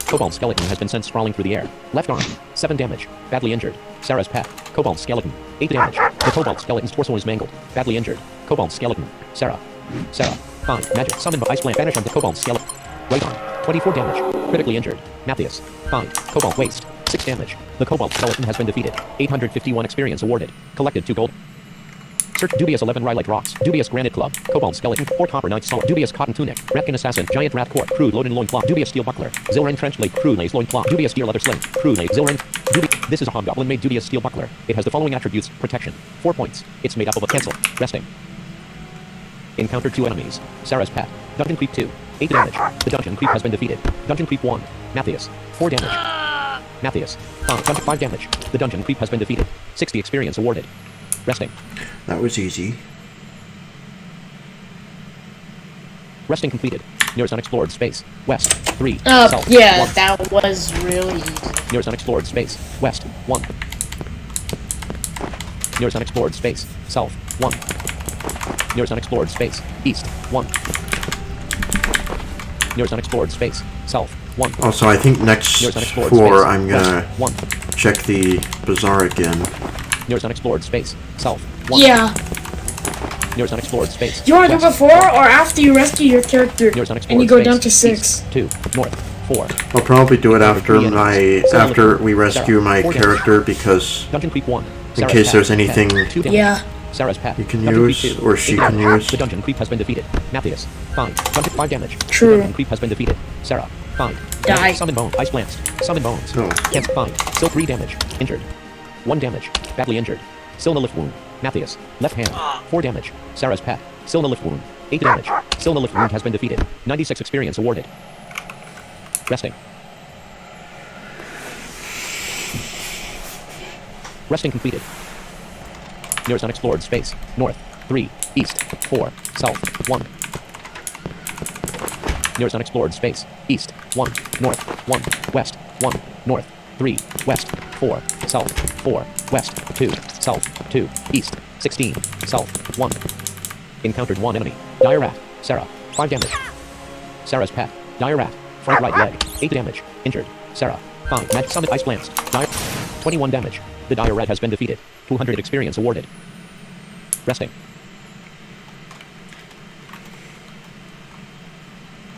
Kobold skeleton has been sent sprawling through the air. Left arm, 7 damage. Badly injured. Sarah's pet. Kobold skeleton, 8 damage. The kobold skeleton's torso is mangled. Badly injured. Kobold skeleton. Sarah, 5, magic. Summon by ice plant. Banish on the kobold skeleton. Right arm, 24 damage. Critically injured. Matthias, 5, kobold waste, 6 damage. The kobold skeleton has been defeated. 851 experience awarded. Collected 2 gold. Search dubious 11 rhyolite rocks, dubious granite club, kobold skeleton, 4 copper knight sword, dubious cotton tunic, Ratkin assassin, giant rat court, crude load and loincloth, dubious steel buckler, Zilren trench blade, crude lace loincloth, dubious deer leather sling, crude lace, Zilren, This is a hobgoblin made dubious steel buckler. It has the following attributes: protection, 4 points. It's made up of a cancel, resting. Encountered 2 enemies. Sarah's pet. Dungeon creep 2, 8 damage. The dungeon creep has been defeated. Dungeon creep 1. Matthias, 4 damage. Matthias, 5 damage. The dungeon creep has been defeated. 60 experience awarded. Resting. That was easy. Resting completed. Nearest unexplored space. West. 3. Oh, South. yeah, 1. that was really easy. Nearest unexplored space. West. 1. Nearest unexplored space. South. 1. Nearest unexplored space. East. 1. Nearest unexplored space. South. 1. Also, I think next floor I'm gonna 1. check the bazaar again. Nearest unexplored space. South. 1. Yeah. Nearest unexplored space. You want to do West. before or after you rescue your character Nearest unexplored and you go space. down to 6? East. 2. North. 4. I'll probably do it after Three my enemies. after we rescue my 4 character, because Dungeon creep 1. in case there's anything 2 damage. Yeah. Sarah's pet. you can Dungeon use creep 2. or she 8 can damage. use. The dungeon creep has been defeated. Matthias. 5. Dungeon 5 damage. True. The dungeon creep has been defeated. Sarah. 5. Die. Summon bone. Ice blast. Summon bones. No. Cancel 5. Still 3 damage. Injured. 1 damage. Badly injured. Silna lift wound. Matthias. Left hand. 4 damage. Sarah's pet. Silna lift wound. 8 damage. Silna lift wound has been defeated. 96 experience awarded. Resting. Resting completed. Nearest unexplored space. North. 3. East. 4. South. 1. Nearest unexplored space. East. 1. North. 1. West. 1. North. 3. West. 4. South. 4. West. 2. South. 2. East. 16. South. 1. Encountered 1 enemy. Dire rat. Sarah. 5 damage. Sarah's pet. Dire rat. Front right leg. 8 damage. Injured. Sarah. 5. Magic summit ice plants. Dire. 21 damage. The dire rat has been defeated. 200 experience awarded. Resting.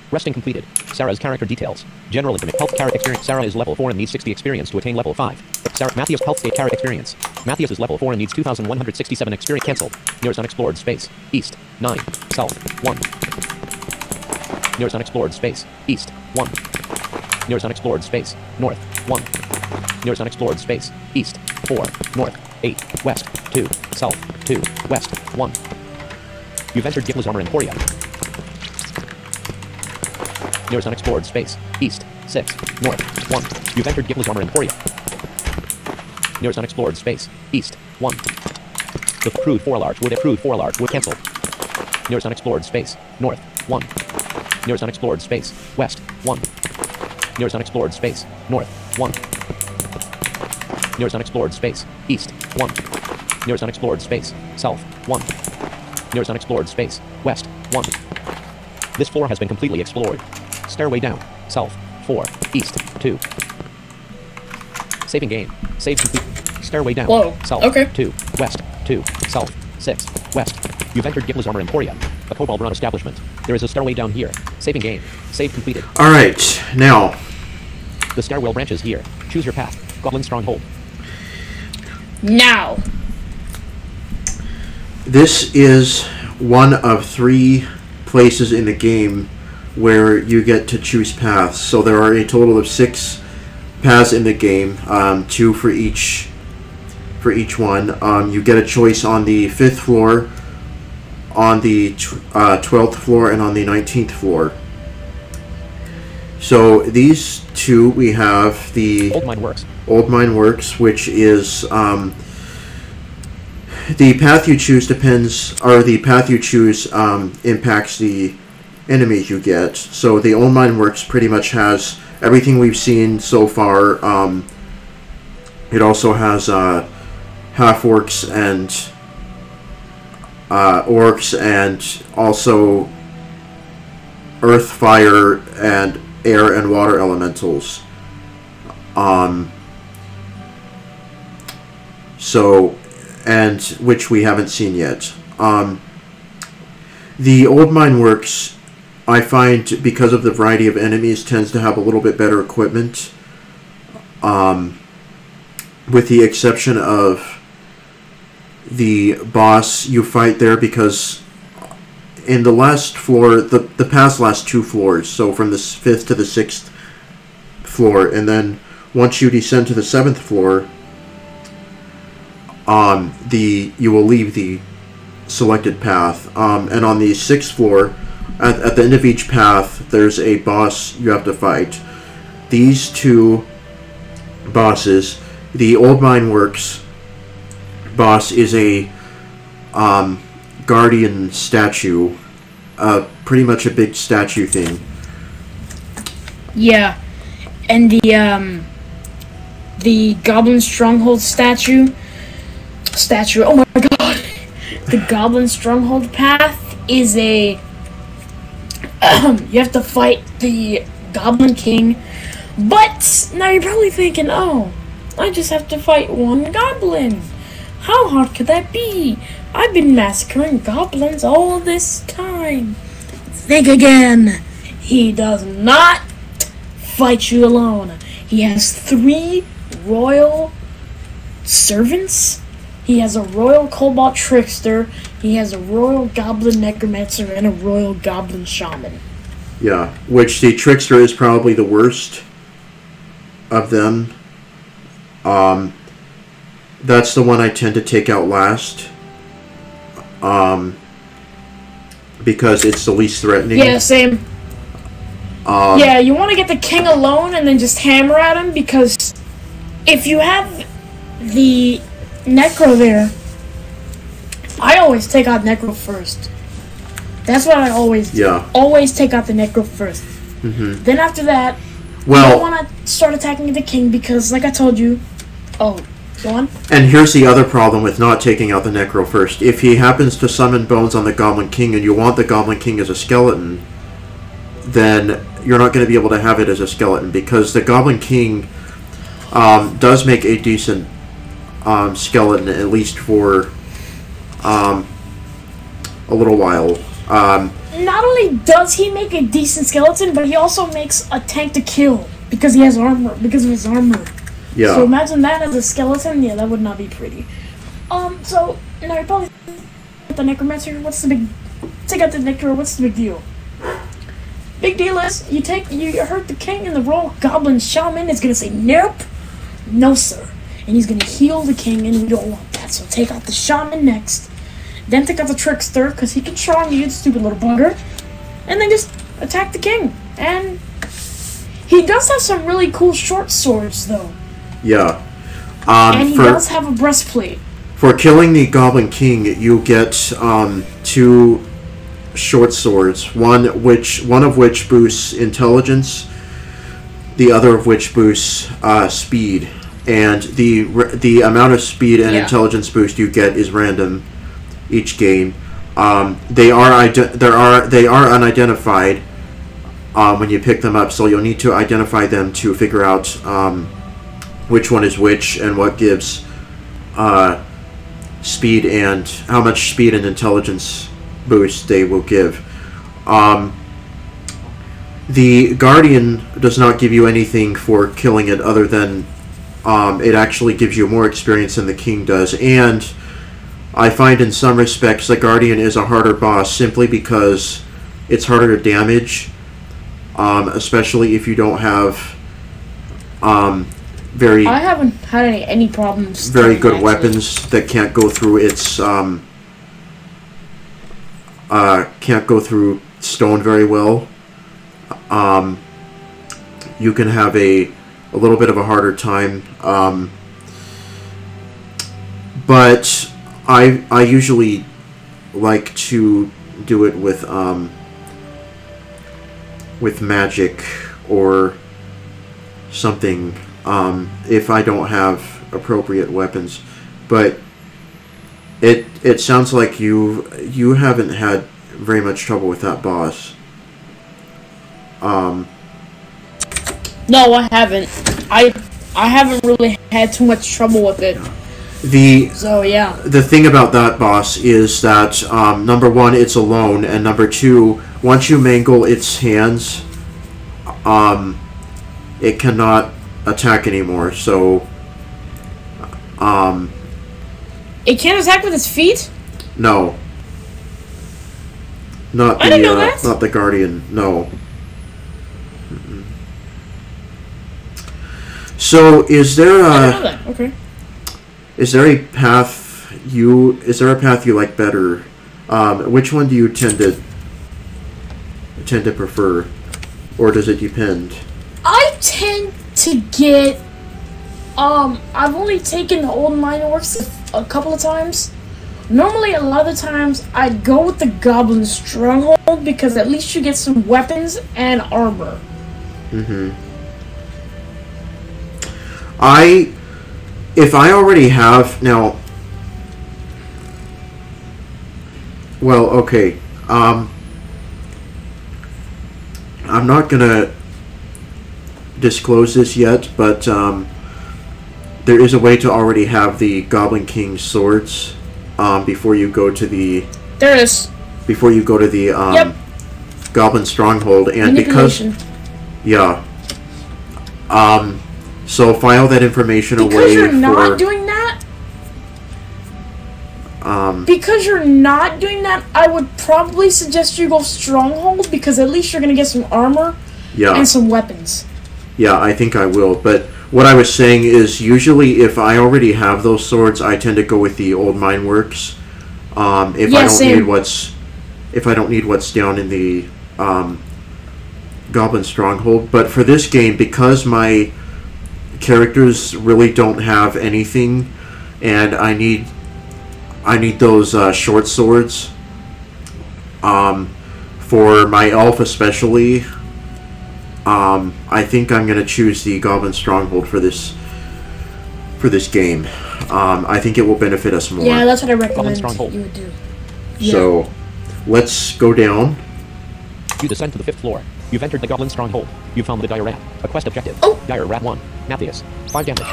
Resting completed. Sarah's character details. General information. Health character experience. Sarah is level 4 and needs 60 experience to attain level 5. Sarah. Matthias health state character experience. Matthias is level 4 and needs 2,167 experience. Cancelled. Nearest unexplored space. East. 9. South. 1. Nearest unexplored space. East. 1. Nearest unexplored space. North. 1. Nearest unexplored space. East. 4. North. 8. West. 2. South. 2. West. 1. You've entered Gibbler's Armor Emporium. Nearest unexplored space. East. 6. North. 1. You've entered Gibbler's Armor Emporium. Nearest unexplored space. East. 1. The crude 4 large wood. Crude 4 large wood. Cancelled. Nearest unexplored space. North. 1. Nearest unexplored space. West. 1. Nearest unexplored space. North. 1. Nearest unexplored space. East. 1. Nearest unexplored space. South. 1. Nearest unexplored space. West. 1. This floor has been completely explored. Stairway down. South. 4. East. 2. Saving game. Save complete. Stairway down. Whoa. South. Okay. 2. West. 2. South. 6. West. You've entered Gibbler's Armor Emporium, a kobold run establishment. There is a stairway down here. Saving game. Save completed. Alright, now. The stairwell branches here. Choose your path. Goblin Stronghold. Now. This is one of 3 places in the game where you get to choose paths. So there are a total of 6 paths in the game, 2 for each one. You get a choice on the 5th floor, on the 12th floor, and on the 19th floor. So these 2, we have the Old Mine Works. Old Mine Works, which is the path you choose impacts the enemies you get. So the Old Mine Works pretty much has everything we've seen so far. It also has half-orcs and orcs, and also earth, fire, and air and water elementals. And which we haven't seen yet. The Old Mine Works, I find, because of the variety of enemies, tends to have a little bit better equipment. With the exception of the boss you fight there, because in the last floor, the past last 2 floors, so from the 5th to the 6th floor, and then once you descend to the 7th floor, you will leave the selected path. And on the 6th floor, at the end of each path, there's a boss you have to fight. These 2 bosses, the Old Mine Works boss is a guardian statue, pretty much a big statue thing. Yeah, and the Goblin Stronghold statue. Oh my god! The Goblin Stronghold path is a. You have to fight the Goblin King, but now you're probably thinking, oh, I just have to fight 1 goblin. How hard could that be? I've been massacring goblins all this time. Think again. He does not fight you alone. He has 3 royal servants. He has a royal cobalt trickster. He has a royal goblin necromancer and a royal goblin shaman. Yeah, which the trickster is probably the worst of them. That's the one I tend to take out last. Because it's the least threatening. Yeah, same. Yeah, you want to get the king alone and then just hammer at him, because if you have the Necro there, I always take out Necro first. That's what I always do. Yeah. Always take out the Necro first. Mm-hmm. Then after that, well, you don't want to start attacking the king, because, like I told you... Oh, go on. And here's the other problem with not taking out the Necro first. If he happens to summon bones on the Goblin King and you want the Goblin King as a skeleton, then you're not going to be able to have it as a skeleton, because the Goblin King does make a decent skeleton, at least for a little while. Not only does he make a decent skeleton, but he also makes a tank to kill, because he has armor, because of his armor. Yeah. So imagine that as a skeleton. Yeah, that would not be pretty. So now you're probably the Necromancer. What's the big? Take out the Necro. What's the big deal? Big deal is you hurt the king, and the royal goblin shaman is gonna say nope, no sir, and he's gonna heal the king, and we don't want that. So take out the shaman next, then take out the trickster, because he can charm you, stupid little bugger, and then just attack the king. And he does have some really cool short swords, though. Yeah. And he does have a breastplate. For killing the Goblin King, you get 2 short swords. One of which boosts intelligence, the other of which boosts speed. And the amount of speed and intelligence boost you get is random each game. They are unidentified when you pick them up, so you'll need to identify them to figure out which one is which and what gives speed and how much speed and intelligence boost they will give. The Guardian does not give you anything for killing it other than it actually gives you more experience than the King does, and I find in some respects the Guardian is a harder boss simply because it's harder to damage, especially if you don't have I haven't had any problems. Very good weapons that can't go through its can't go through stone very well. You can have a little bit of a harder time, but I usually like to do it with magic or something if I don't have appropriate weapons. But it sounds like you haven't had very much trouble with that boss. No, I haven't. I haven't really had too much trouble with it. So yeah. The thing about that boss is that number one, it's alone, and number two, once you mangle its hands, it cannot attack anymore. So it can't attack with its feet? No. Not I didn't know that. Not the Guardian. No. So is there I didn't know that. Okay. Is there a path you like better? Which one do you tend to prefer, or does it depend? I tend to get. I've only taken the old mine works a couple of times. Normally, a lot of the times, I'd go with the Goblin Stronghold because at least you get some weapons and armor. Mm-hmm. If I already have now. Well, okay. I'm not gonna disclose this yet, but there is a way to already have the Goblin King's swords before you go to the. There is. Before you go to the Yep. Goblin Stronghold, and because yeah. So file that information away. Because you're not doing that. Because you're not doing that, I would probably suggest you go Stronghold because at least you're gonna get some armor. Yeah. And some weapons. Yeah, I think I will. But what I was saying is, usually if I already have those swords, I tend to go with the old mine works. If I don't need what's down in the Goblin Stronghold. But for this game, because my characters really don't have anything, and I need those short swords. For my elf especially, I think I'm gonna choose the Goblin Stronghold for this game. I think it will benefit us more. Yeah, that's what I recommend Stronghold. you would do. Yeah. So, let's go down. You descend to the 5th floor. You've entered the Goblin Stronghold. You've found the Dire Rat. A quest objective. Oh! Dire Rat 1. Matthias. 5 damage.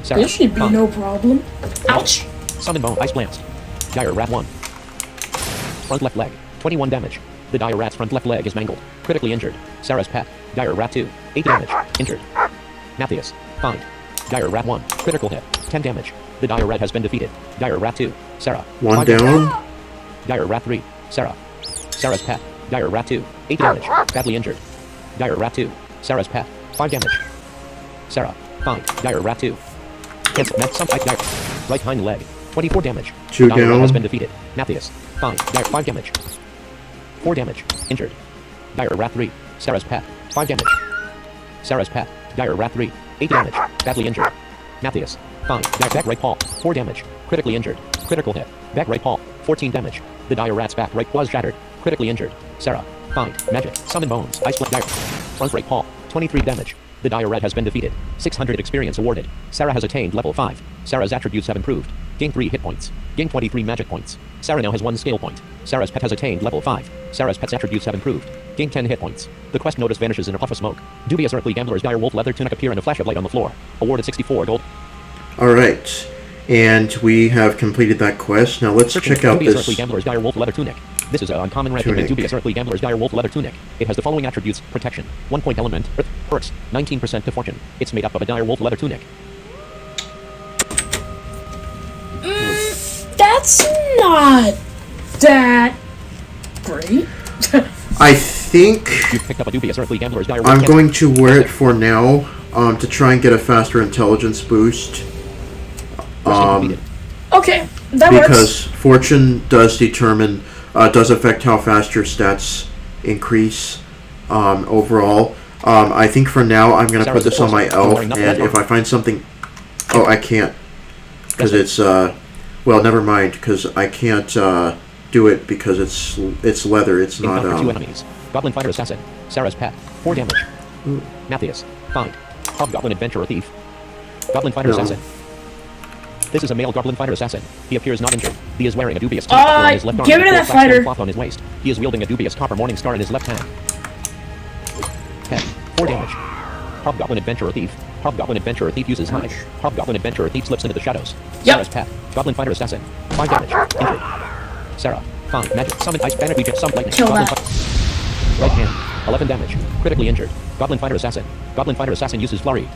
Sarah. This should be 5. no problem. Ouch! Summon Bone. Ice Blast. Dire Rat 1. Front left leg. 21 damage. The Dire Rat's front left leg is mangled. Critically injured. Sarah's pet. Dire Rat 2. 8 damage. Injured. Matthias. 5. Dire Rat 1. Critical hit. 10 damage. The Dire Rat has been defeated. Dire Rat 2. Sarah. 1 damage. down. Dire Rat 3. Sarah. Sarah's pet. Dire Rat 2. 8 damage. Badly injured. Dire Rat 2. Sarah's pet. 5 damage. Sarah. 5. Dire Rat 2. Cancel. Met some dire. Right hind leg. 24 damage. 2 Dire Rat down. has been defeated. Matthias. 5. Dire 5 damage. 4 damage. Injured. Dire Rat 3. Sarah's pet. 5 damage. Sarah's pet. Dire Rat 3. 8 damage. Badly injured. Matthias. 5. Back right paw. 4 damage. Critically injured. Critical hit. Back right paw. 14 damage. The Dire Rat's back right was shattered. Critically injured. Sarah. 5. Magic. Summon bones. Ice blast. Dire. Front right paw. 23 damage. The Dire Rat has been defeated. 600 experience awarded. Sarah has attained level 5. Sarah's attributes have improved. Gain 3 hit points. Gain 23 magic points. Sarah now has 1 skill point. Sarah's pet has attained level 5. Sarah's pet's attributes have improved. Gain 10 hit points. The quest notice vanishes in a puff of smoke. Dubious earthly gambler's dire wolf leather tunic appear in a flash of light on the floor. Awarded 64 gold. Alright. And we have completed that quest. Now let's check out Dubious this. earthly gambler's dire wolf leather tunic. This is an uncommon rank in Tunic. Dubious earthly gambler's dire wolf leather tunic. It has the following attributes: protection, 1 point element, earth, perks, 19% to fortune. It's made up of a dire wolf leather tunic. That's not that great. I think You've picked up a dubious earthly gambler's dire wolf. I'm going to wear it for now to try and get a faster intelligence boost. Okay, that Because works. fortune does determine, does affect how fast your stats increase overall. I think for now I'm going to put this on my elf, and if I find something... Oh, I can't. Because it's Well, never mind, because I can't do it because it's leather. It's not. Encounter 2 enemies. Goblin Fighter Assassin. Sarah's pet. 4 damage. Matthias. Find. Hobgoblin Adventurer Thief. Goblin Fighter Assassin. This is a male Goblin Fighter Assassin. He appears not injured. He is wearing a dubious on his left arm give me that fighter. cloth on his waist. He is wielding a dubious copper morning star in his left hand. Head. 4 damage. Hobgoblin Adventurer Thief. Hobgoblin Adventurer Thief uses hide. Hobgoblin Adventurer Thief slips into the shadows. Sarah's pet. Goblin Fighter Assassin. 5 damage. Injured. Sarah. Find. Magic. Summon ice banner. Reject. Summon lightning. Kill Goblin that. Right hand. 11 damage. Critically injured. Goblin Fighter Assassin. Goblin Fighter Assassin uses flurry.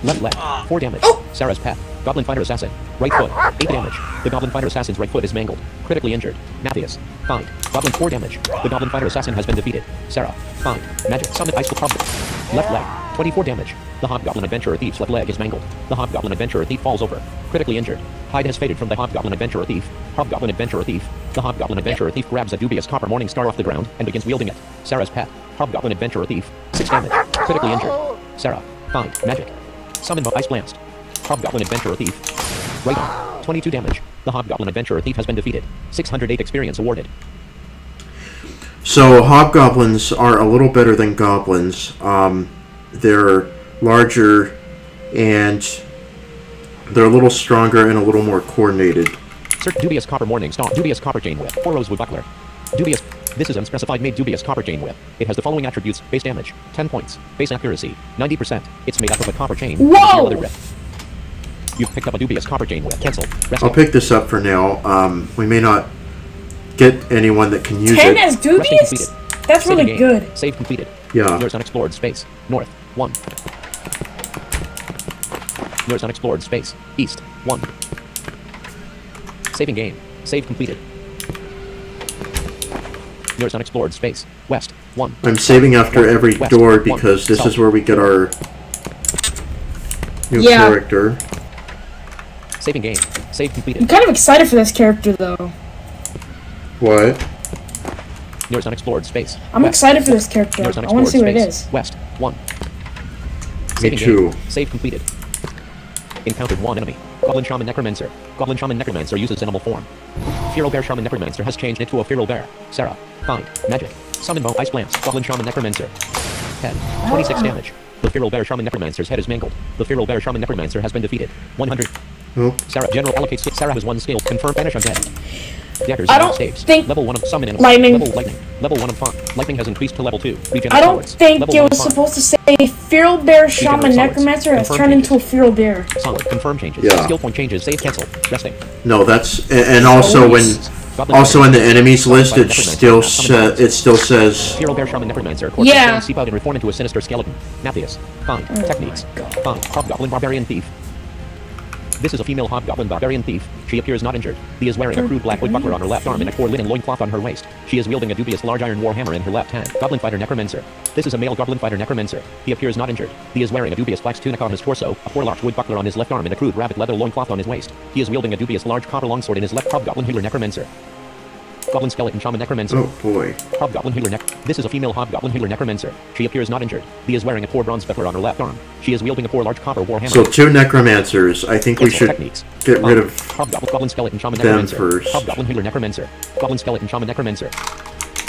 Left leg. 4 damage. Sarah's pet. Goblin Fighter Assassin. Right foot. 8 damage. The Goblin Fighter Assassin's right foot is mangled. Critically injured. Matthias. Find. Goblin 4 damage. The Goblin Fighter Assassin has been defeated. Sarah. Find. Magic. Summon ice problem. Left leg. 24 damage. The Hobgoblin Adventurer Thief's left leg is mangled. The Hobgoblin Adventurer Thief falls over. Critically injured. Hide has faded from the Hobgoblin Adventurer Thief. Hobgoblin Adventurer Thief. The Hobgoblin Adventurer Thief grabs a dubious copper morning star off the ground and begins wielding it. Sarah's pet. Hobgoblin Adventurer Thief. 6 damage. Critically injured. Sarah. Find. Magic. Summon the Ice Blast. Hobgoblin Adventurer Thief. Right arm. 22 damage. The Hobgoblin Adventurer Thief has been defeated. 608 experience awarded. So hobgoblins are a little better than goblins. They're larger and they're a little stronger and a little more coordinated. Dubious copper morning star. Dubious copper chain whip. 4 rosewood buckler. Dubious. This is unspecified made dubious copper chain whip. It has the following attributes: base damage, 10 points, base accuracy, 90%. It's made up of a copper chain. Whoa! Leather grip. You've picked up a dubious copper chain whip. Cancel. I'll pick this up for now. We may not get anyone that can use 10 it. as dubious? That's really good. Save completed. Yeah. Yours unexplored space. North. 1. Yours unexplored space. East. 1. Saving game. Save completed. Yours unexplored space. West. 1. I'm saving after every West. door 1. because this South. is where we get our new Yeah. character. Saving game. Save completed. I'm kind of excited for this character, though. What? Yours unexplored space. I'm West. excited for this character. Yours I want to see what it space. is. West. 1. Me Saving too. game. Save completed. Encountered 1 enemy. Goblin Shaman Necromancer. Goblin Shaman Necromancer uses animal form. Feral Bear Shaman Necromancer has changed into a feral bear. Sarah. Find. Magic. Summon Bow Ice Blast. Goblin Shaman Necromancer. Head. 26 damage. The Feral Bear Shaman Necromancer's head is mangled. The Feral Bear Shaman Necromancer has been defeated. 100. Oh. Sarah. General allocates. Sarah has 1 skill. Confirm banish undead. Daggers. I don't saves. think Level 1 of summon animal. lightning. Level lightning. Level 1 of font. Lightning has increased to level 2. Regen I don't forwards. think Level it 1 was font. supposed to say Feral Bear Shaman solids. Necromancer has Confirm turned changes. into a feral bear. Solid. Confirm changes. Yeah. Skill point changes. Save. Cancel. Resting. No, that's and also when also in the enemies list it still says Feral Bear Shaman Necromancer. Yeah. Seep out and reform into a sinister skeleton. Matthias. Find. Techniques. Find. Hobgoblin Barbarian Thief. This is a female Hobgoblin Barbarian Thief. She appears not injured. He is wearing a crude black wood buckler on her left arm and a core linen loincloth on her waist. She is wielding a dubious large iron warhammer in her left hand. Goblin Fighter Necromancer. This is a male Goblin Fighter Necromancer. He appears not injured. He is wearing a dubious flax tunic on his torso, a 4-large wood buckler on his left arm and a crude rabbit leather loincloth on his waist. He is wielding a dubious large copper longsword in his left. Hobgoblin Healer Necromancer. Goblin Skeleton Shaman Necromancer. oh boy. Hobgoblin Healer This is a female Hobgoblin Healer Necromancer. She appears not injured. He is wearing a 4 bronze buckler on her left arm. She is wielding a 4-large copper warhammer. So 2 necromancers. I think we Cancel should techniques. get rid of Hobgoblin Goblin Skeleton Shaman them Necromancer. first. Hobgoblin Healer Necromancer. Goblin Skeleton Shaman Necromancer.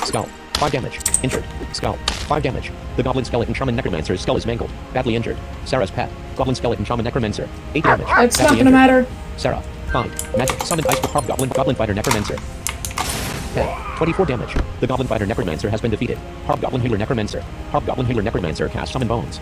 Skull. 5 damage. Injured. Skull. 5 damage. The Goblin Skeleton Shaman Necromancer's skull is mangled. Badly injured. Sarah's pet. Goblin Skeleton Shaman Necromancer. 8 damage. It's not Badly gonna injured. matter. Sarah. Find. Magic. Summon Ice Hobgoblin. Goblin Fighter Necromancer. Head. 24 damage. The Goblin Fighter Necromancer has been defeated. Hobgoblin Healer Necromancer. Hobgoblin Healer Necromancer casts Summon Bones.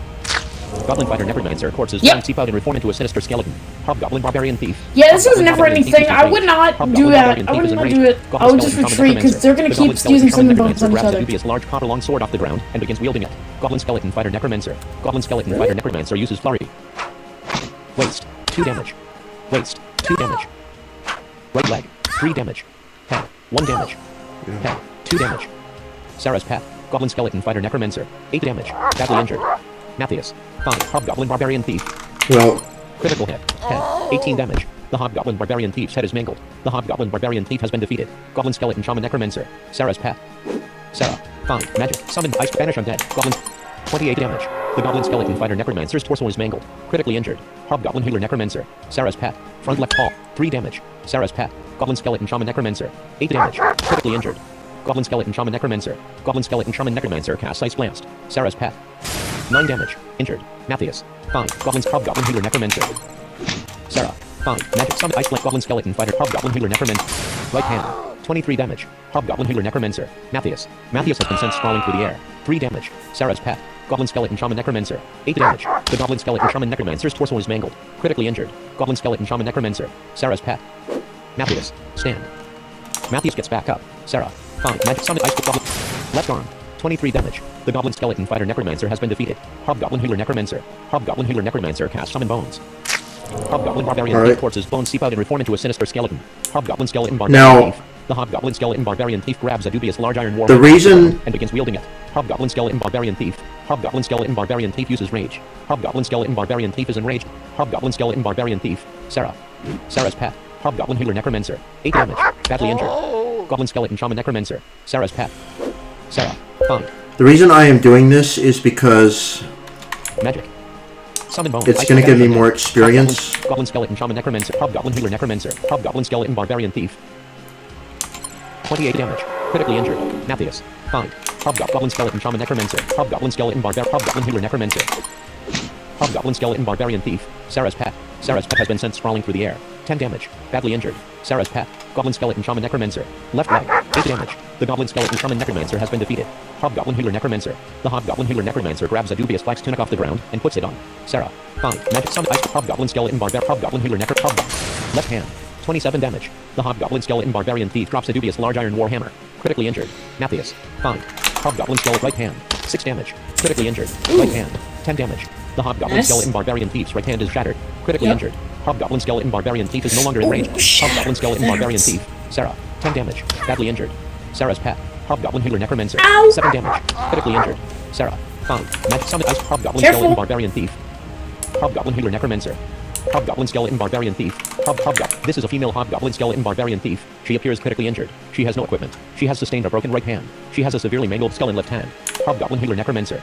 Goblin Fighter Necromancer corpses Yep. seep out and reform into a sinister skeleton. Hobgoblin Barbarian Thief. Yeah, this is a Hobgoblin never-ending Barbarian Thief thing. is I enraged. would not Hobgoblin do that. Barbarian I Thief would is not enraged. do it. I Goblin would just Skeleton retreat because Necromancer. they're gonna The keep Goblin Skeleton using some Necromancer bones on each grabs a other. dubious large copper longsword off the ground and begins wielding it. Goblin Skeleton Fighter Necromancer. Goblin Skeleton Fighter Necromancer uses flurry. Waist. 2 damage. Waist. 2 damage. Right leg. 3 damage. Head. 1 damage. Head. 2 damage. Sarah's pet. Goblin Skeleton Fighter Necromancer. 8 damage. Badly injured. Matthias. Find. Hobgoblin Barbarian Thief. well, Critical hit. Head. 18 damage. The Hobgoblin Barbarian Thief's head is mangled. The Hobgoblin Barbarian Thief has been defeated. Goblin Skeleton Shaman Necromancer. Sarah's pet. Sarah. Find. Magic. Summon Ice Banish Undead. Goblin. 28 damage. The Goblin Skeleton Fighter Necromancer's torso is mangled. Critically injured. Hobgoblin Healer Necromancer. Sarah's pet. Front left paw. 3 damage. Sarah's pet. Goblin Skeleton Shaman Necromancer. 8 damage. Critically injured. Goblin Skeleton Shaman Necromancer. Goblin Skeleton Shaman Necromancer casts Ice Blast. Sarah's pet. 9 damage. Injured. Matthias. 5. Goblin's Hobgoblin Healer Necromancer. Sarah. 5. Magic Summon Ice Blast Goblin Skeleton Fighter Hobgoblin Healer Necromancer. Right hand. 23 damage. Hobgoblin Healer Necromancer. Matthias. Matthias has been sent sprawling through the air. 3 damage. Sarah's pet. Goblin Skeleton Shaman Necromancer. 8 damage. The Goblin Skeleton Shaman Necromancer's torso is mangled. Critically injured. Goblin Skeleton Shaman Necromancer. Sarah's pet. Matthias. Stand. Matthias gets back up. Sarah. 5. Magic Summon Ice Goblin. Left arm. 23 damage. The Goblin Skeleton Fighter Necromancer has been defeated. Hobgoblin Healer Necromancer. Hobgoblin Healer Necromancer casts Summon Bones. Hobgoblin Barbarian Thief corpse's bones seep out and reform into a sinister skeleton. Hobgoblin Skeleton Barbarian Thief. The Hobgoblin Skeleton Barbarian Thief grabs a dubious large iron war and begins wielding it. Hobgoblin Skeleton Barbarian Thief. Hobgoblin Skeleton Barbarian Thief uses rage. Hobgoblin Skeleton Barbarian Thief is enraged. Hobgoblin Skeleton Barbarian Thief. Sarah. Sarah's pet. Hobgoblin Healer Necromancer. 8 damage. Badly injured. Goblin Skeleton Shaman Necromancer. Sarah's pet. Sarah. 5. The reason I am doing this is because Magic. Summon Bones. It's going to give me more experience. Goblin Skeleton Shaman Necromancer. Hobgoblin Healer Necromancer. Hobgoblin Skeleton Barbarian Thief. 28 damage. Critically injured. Matthias. 5. Hobgoblin Skeleton Shaman Necromancer. Hobgoblin Skeleton Hobgoblin Healer Necromancer. Hobgoblin Skeleton Barbarian Thief. Sarah's pet. Sarah's pet has been sent sprawling through the air. 10 damage. Badly injured. Sarah's pet. Goblin Skeleton Shaman Necromancer. Left leg. 8 damage. The Goblin Skeleton Shaman Necromancer has been defeated. Hobgoblin Healer Necromancer. The Hobgoblin Healer Necromancer grabs a dubious flax tunic off the ground and puts it on. Sarah. 5. Magic Summon Ice Hobgoblin Skeleton Hobgoblin Healer Left hand. 27 damage. The Hobgoblin Skeleton Barbarian Thief drops a dubious large iron war hammer. Critically injured. Matthias. 5. Hobgoblin Skeleton right hand. 6 damage. Critically injured. Right hand. 10 damage. The Hobgoblin Skeleton Barbarian Thief's right hand is shattered. Critically injured. Hobgoblin Skeleton Barbarian Thief is no longer in range. Hobgoblin Skeleton Barbarian Thief. Sarah. 10 damage. Badly injured. Sarah's pet. Hobgoblin Healer Necromancer. 7 damage. Critically injured. Sarah. 5. Magic Summon Ice Hobgoblin Skeleton Barbarian Thief. Hobgoblin Healer Necromancer. Hobgoblin Skeleton Barbarian Thief. This is a female Hobgoblin Skeleton Barbarian Thief. She appears critically injured. She has no equipment. She has sustained a broken right hand. She has a severely mangled skull and left hand. Hobgoblin Healer Necromancer.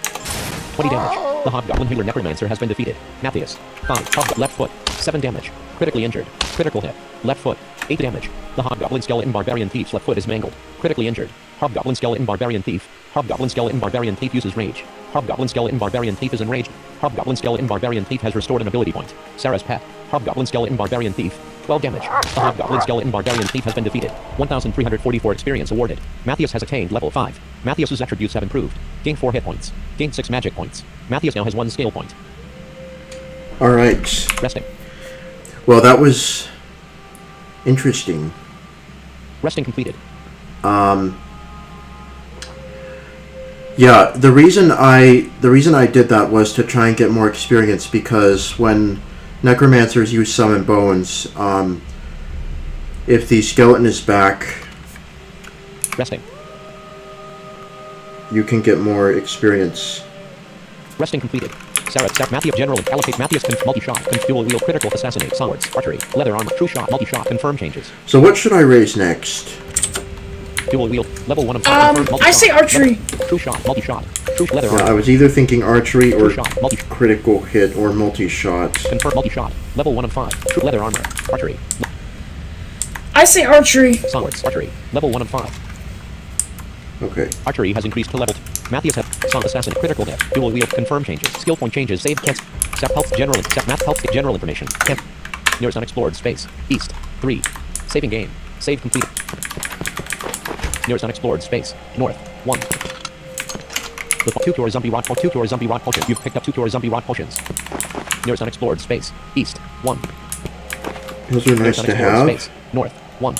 20 damage. The Hobgoblin Healer Necromancer has been defeated. Matthias. 5. Left foot. 7 damage. Critically injured. Critical hit. Left foot. 8 damage. The Hobgoblin Skeleton Barbarian Thief's left foot is mangled. Critically injured. Hobgoblin Skeleton Barbarian Thief. Hobgoblin Skeleton Barbarian Thief uses rage. Hobgoblin Skeleton Barbarian Thief is enraged. Hobgoblin Skeleton Barbarian Thief has restored an ability point. Sarah's pet. Hobgoblin Skeleton Barbarian Thief. 12 damage. The Hobgoblin Skeleton Barbarian Thief has been defeated. 1,344 experience awarded. Matthias has attained level 5. Matthias's attributes have improved. Gain 4 hit points. Gain 6 magic points. Matthias now has 1 skill point. Alright. Resting. Well, that was interesting. Resting completed. Yeah, the reason I did that was to try and get more experience, because when necromancers use summon bones, if the skeleton is back, resting, you can get more experience. Resting completed. Sarah, Matthias general allocate Matthias multi-shot, dual wheel critical assassinate swords, archery, leather armor, true shot, multi-shot, confirm changes. So what should I raise next? Dual wheel, level 1 of 5, I say archery. True shot, multi-shot, true leather armor. I was either thinking archery or critical hit or multi-shot. Confirm multi-shot, level 1 of 5, true leather armor, archery. I say archery. Swords, archery, level 1 of 5. Okay. Archery has increased to level 2. Matthias has song assassin critical hit. Dual wheel confirm changes. Skill point changes. Save can't. Sep health general. Sep math health general information. Camp. Nearest unexplored space. East. 3. Saving game. Save completed. Nearest unexplored space. North. 1. The 2 cure zombie rot. 2 cure zombie rot potions. You've picked up 2 cure zombie rot potions. Nearest unexplored space. East. 1. Those are nice to have. Space. North. 1.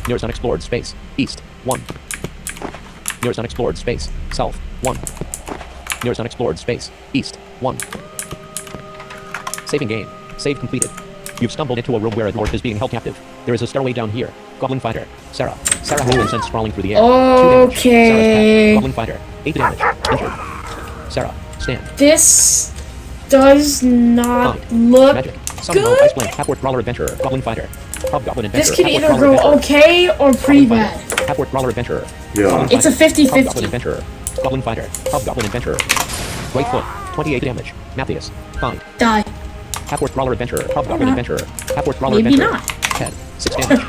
Nearest unexplored space. East. 1. Nearest unexplored space. South. 1. Nearest unexplored space. East. 1. Saving game. Save completed. You've stumbled into a room where a dwarf is being held captive. There is a stairway down here. Goblin fighter. Sarah. Sarah has been sent sprawling through the air. Okay. Goblin fighter. 8 damage. Injured. Sarah. Stand. This does not look Magic. good. Ice Blink. Halfward Brawler Adventurer. Goblin fighter. Hobgoblin Adventurer. This could either go okay or pretty bad. Half-Orc Brawler Adventurer. Yeah. Goblin It's a Fighter. 50-50. Hobgoblin Adventurer. Goblin Fighter. Hobgoblin Adventurer. Right foot. 28 damage. Matthias. Find. Die. Half-Orc Brawler Adventurer. Hobgoblin not. Adventurer. Half-Orc Brawler Maybe Adventurer. not. Head. 6 damage.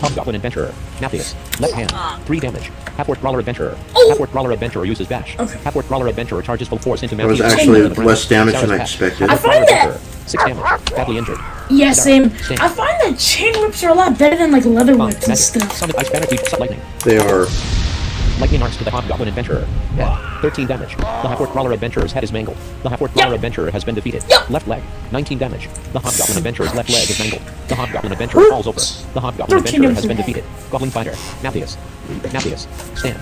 Hobgoblin Adventurer. Matthias. Left hand. 3 damage. Half-Orc Brawler Adventurer. Oh. Half-Orc Brawler Adventurer uses Bash. Okay. Half-Orc Brawler Adventurer charges full force into That was Matthias. actually On the ground. less damage than I Sarah's expected. path. I find Half-Orc Brawler that- Adventurer. 6 damage. Badly injured. Yeah, same. Same. I find that chain whips are a lot better than like leather Find. whips and Magic. stuff. Summon Ice Banner Cleave. Lightning. They are. Lightning arcs to the Hobgoblin Adventurer. Head. 13 damage. The Half-Orc Brawler Adventurer's head is mangled. The Half-Orc Brawler Adventurer has been defeated. Left leg. 19 damage. The Hobgoblin Adventurer's left leg is mangled. The Hobgoblin Adventurer falls over. The Hobgoblin 13 Adventurer has been damage. defeated. Goblin Fighter. Matthias. Matthias. Stand.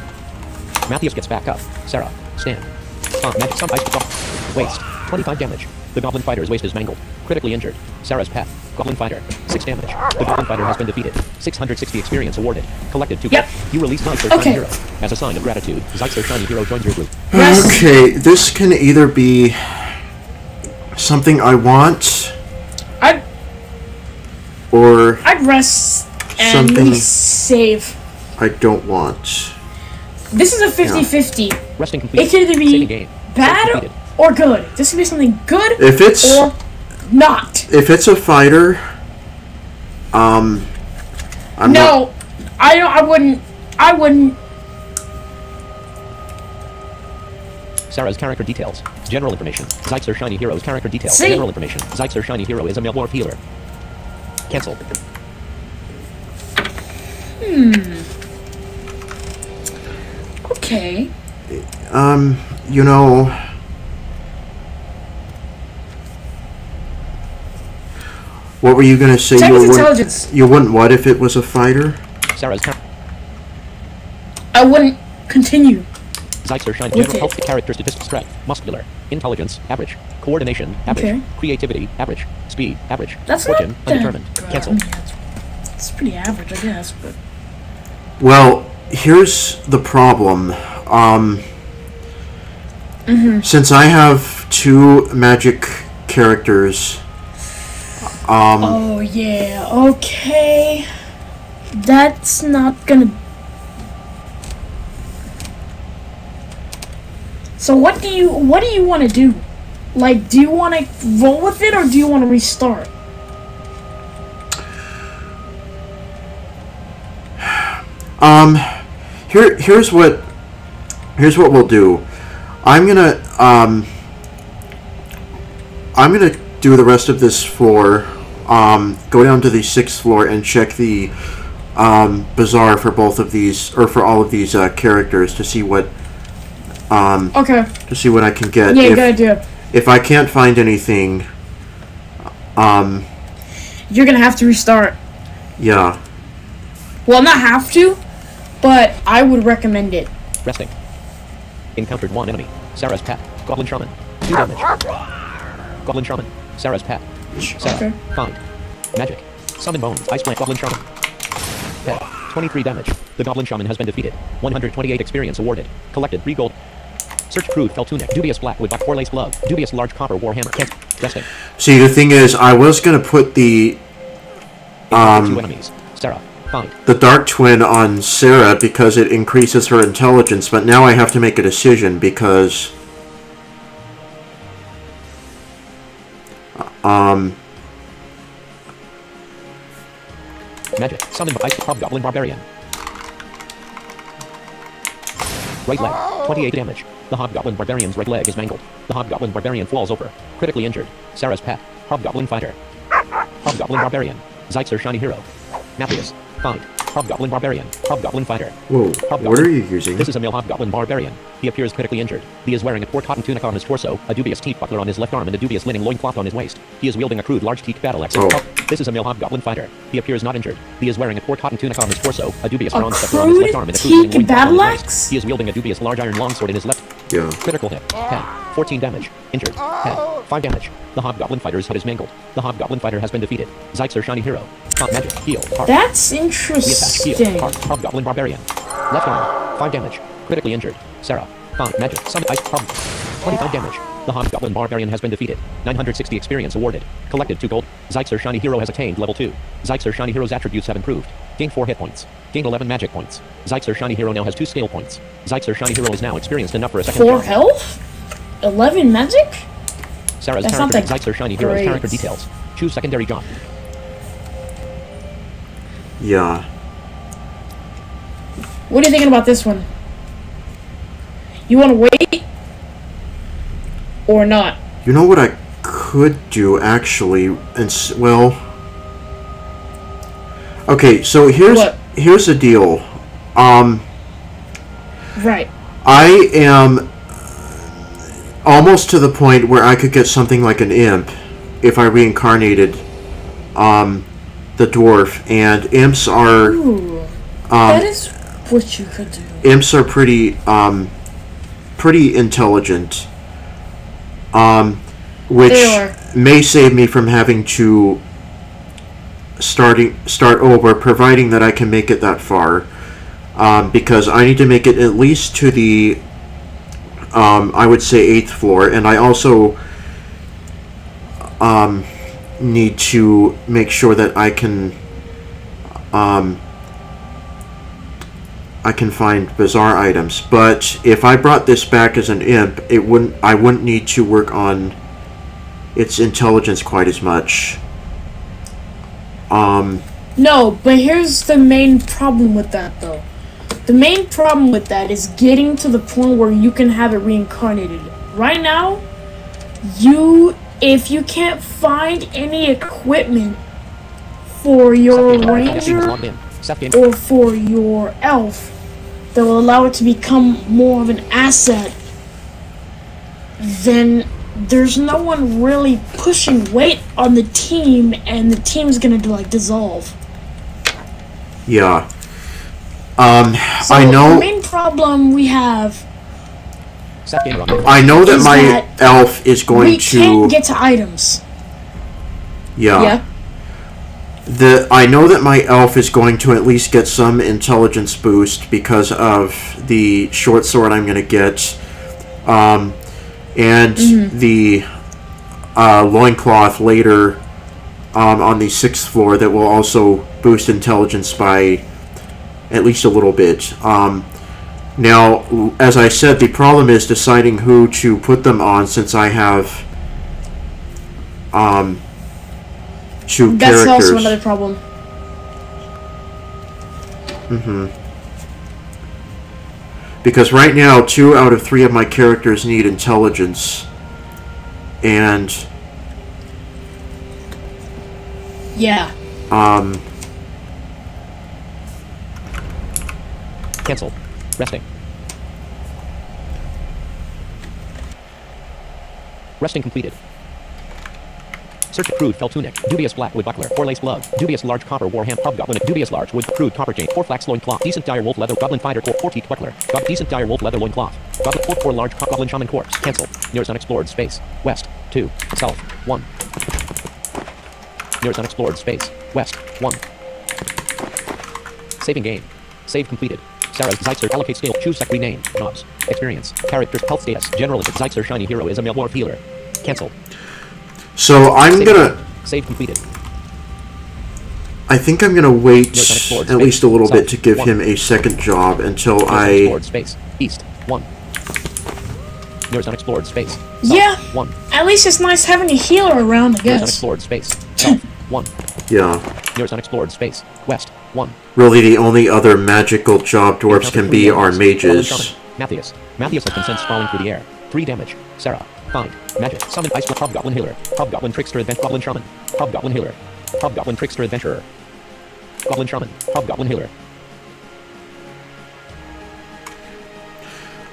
Matthias gets back up. Sarah. Stand. Magic. Some ice. Waste. 25 damage. The Goblin Fighter's waist is mangled. Critically injured. Sarah's pet. Goblin Fighter. 6 damage. The Goblin Fighter has been defeated. 660 experience awarded. Collected 2. Yep. You release Zeitzer Okay. Shiny Hero. As a sign of gratitude, Zeitzer Shiny Hero joins your group. Yes. Okay, this can either be something I want or I'd rest and Something- save. I don't want. This is a 50-50. Resting complete. It can either Saving be game. bad Completed. or good. This can be something good If it's or not. a fighter, I'm not. No, I wouldn't. I wouldn't. Sarah's character details. General information. Zeitzer Shiny Hero's character details. See? General information. Zeitzer Shiny Hero is a male dwarf healer. Cancel. Okay. You know, what were you gonna say? Check You his wouldn't. intelligence. You wouldn't what if it was a fighter? Sarah's I wouldn't continue. Zeitzer Shiny With General it. health character statistics strength. Muscular. Intelligence. Average. Coordination. Average. Okay. Creativity. Average. Speed. Average. That's Fortune. not that Undetermined. good. Cancel. I mean, it's pretty average, I guess. But Well, here's the problem. Since I have 2 magic characters, oh yeah, okay. That's not gonna. So what do you want to do? Like, do you want to roll with it or do you want to restart? here's what we'll do. I'm gonna do the rest of this floor. Go down to the 6th floor and check the bazaar for both of these, or for all of these characters, to see what Okay. to see what I can get. Yeah, if, good idea. if I can't find anything, You're gonna have to restart. yeah. Well, not have to, but I would recommend it. Resting. Encountered 1 enemy. Sarah's pet. Goblin Shaman. 2 damage. Goblin Shaman. Sarah's pet. Sarah. Okay. Find. Magic. Summon Bones. Ice Plant. Goblin Shaman. Pet. 23 damage. The Goblin Shaman has been defeated. 128 experience awarded. Collected 3 gold. Search Crude Fell Tunic. Dubious Black with 4 lace glove. Dubious Large Copper Warhammer. Cancel. Resting. See, the thing is, I was gonna put the 2 enemies. Sarah. Find. Dark Twin on Sarah because it increases her intelligence, but now I have to make a decision because Magic. Summon Ice Hobgoblin Barbarian. Right leg. 28 damage. The Hobgoblin Barbarian's right leg is mangled. The Hobgoblin Barbarian falls over. Critically injured. Sarah's pet. Hobgoblin Fighter. Hobgoblin Barbarian. Zeitzer Shiny Hero. Matthias. Find. Hobgoblin Barbarian. Hobgoblin Fighter. whoa, Hobgoblin. what are you using? This is a male Hobgoblin Barbarian. He appears critically injured. He is wearing a poor cotton tunic on his torso, a dubious teak buckler on his left arm, and a dubious linen loincloth on his waist. He is wielding a crude large teak battle axe. Oh. This is a male Hobgoblin Fighter. He appears not injured. He is wearing a poor cotton tunic on his torso, a dubious A bronze scepter on his left arm, and a crude linen crude loincloth on his battle waist. axe? He is wielding a dubious large iron longsword in his left. Yeah. Critical hit. Head. 14 damage. Injured. Head. 5 damage. The Hobgoblin Fighter's head is mangled. The Hobgoblin Fighter has been defeated. Zeitzer Shiny Hero. Magic. Heal. Heart. That's The attack. Heal. interesting. Heart. Hobgoblin Barbarian. Left arm. 5 damage. Critically injured. Sarah. Find. Magic. Summon Ice. 25 damage. The Hobgoblin Barbarian has been defeated. 960 experience awarded. Collected 2 gold. Zyxer Shiny Hero has attained level 2. Zyxer Shiny Hero's attributes have improved. Gained 4 hit points. Gained 11 magic points. Zyxer Shiny Hero now has 2 skill points. Zyxer Shiny Hero is now experienced enough for a second 4 job. health? 11 magic? Sarah's That's character not that Zyxer Shiny Hero's great. character details. Choose secondary job. Yeah. What are you thinking about this one? You want to wait? Or not? You know what I could do, actually? Well... Okay, so here's the deal. Right. I am almost to the point where I could get something like an imp if I reincarnated the dwarf, and imps are That is what you could do. imps are pretty intelligent, which may save me from having to start over, providing that I can make it that far, because I need to make it at least to the I would say 8th floor, and I also need to make sure that I can find bizarre items. But if I brought this back as an imp, I wouldn't need to work on its intelligence quite as much. No, but here's the main problem with that, though. The main problem with that is getting to the point where you can have it reincarnated. Right now, if you can't find any equipment for your ranger or for your elf that will allow it to become more of an asset, then there's no one really pushing weight on the team, and the team's gonna dissolve. Yeah. So I know. The main problem we have. I know that my elf is going we to. We can't get to items. Yeah. I know that my elf is going to at least get some intelligence boost because of the short sword I'm going to get, and the loincloth later on the 6th floor that will also boost intelligence by at least a little bit. Now, as I said, the problem is deciding who to put them on, since I have 2 That's characters. also another problem. Because right now, 2 out of 3 of my characters need intelligence, and yeah. Cancel. Resting. Resting completed. Search crude fell tunic, dubious black wood buckler, 4 lace glove, dubious large copper warham hobgoblin, dubious large wood crude copper chain, 4 flax loin cloth, decent dire wolf leather goblin fighter core, 4 teeth buckler, decent dire wolf leather loin cloth, goblin 4 large goblin shaman corpse. Cancel. Nearest unexplored space. West 2 south 1. Nearest unexplored space. West 1. Saving game. Save completed. Sarah Zyxer allocate skill. Choose sec rename. Knobs. Experience. Characters. Health status. Generalist. Zyxer Shiny Hero is a male dwarf healer. Cancel. So I'm gonna. Save completed. I think I'm gonna wait at least a little bit to give him a second job until I. Unexplored space. East 1. Nearest unexplored space. Yeah. 1. At least it's nice having a healer around, I Nearest guess. unexplored space. South 1. Yeah. Nearest unexplored space. West 1. Really, the only other magical job dwarves can be are mages. Matthias has been sent sprawling through the air. 3 damage. Sarah. Find. Magic. Summon Ice Hobgoblin Healer. Hobgoblin Trickster Adventurer. Goblin Shaman. Hobgoblin Healer. Hobgoblin Trickster Adventurer. Goblin Shaman. Hobgoblin Healer.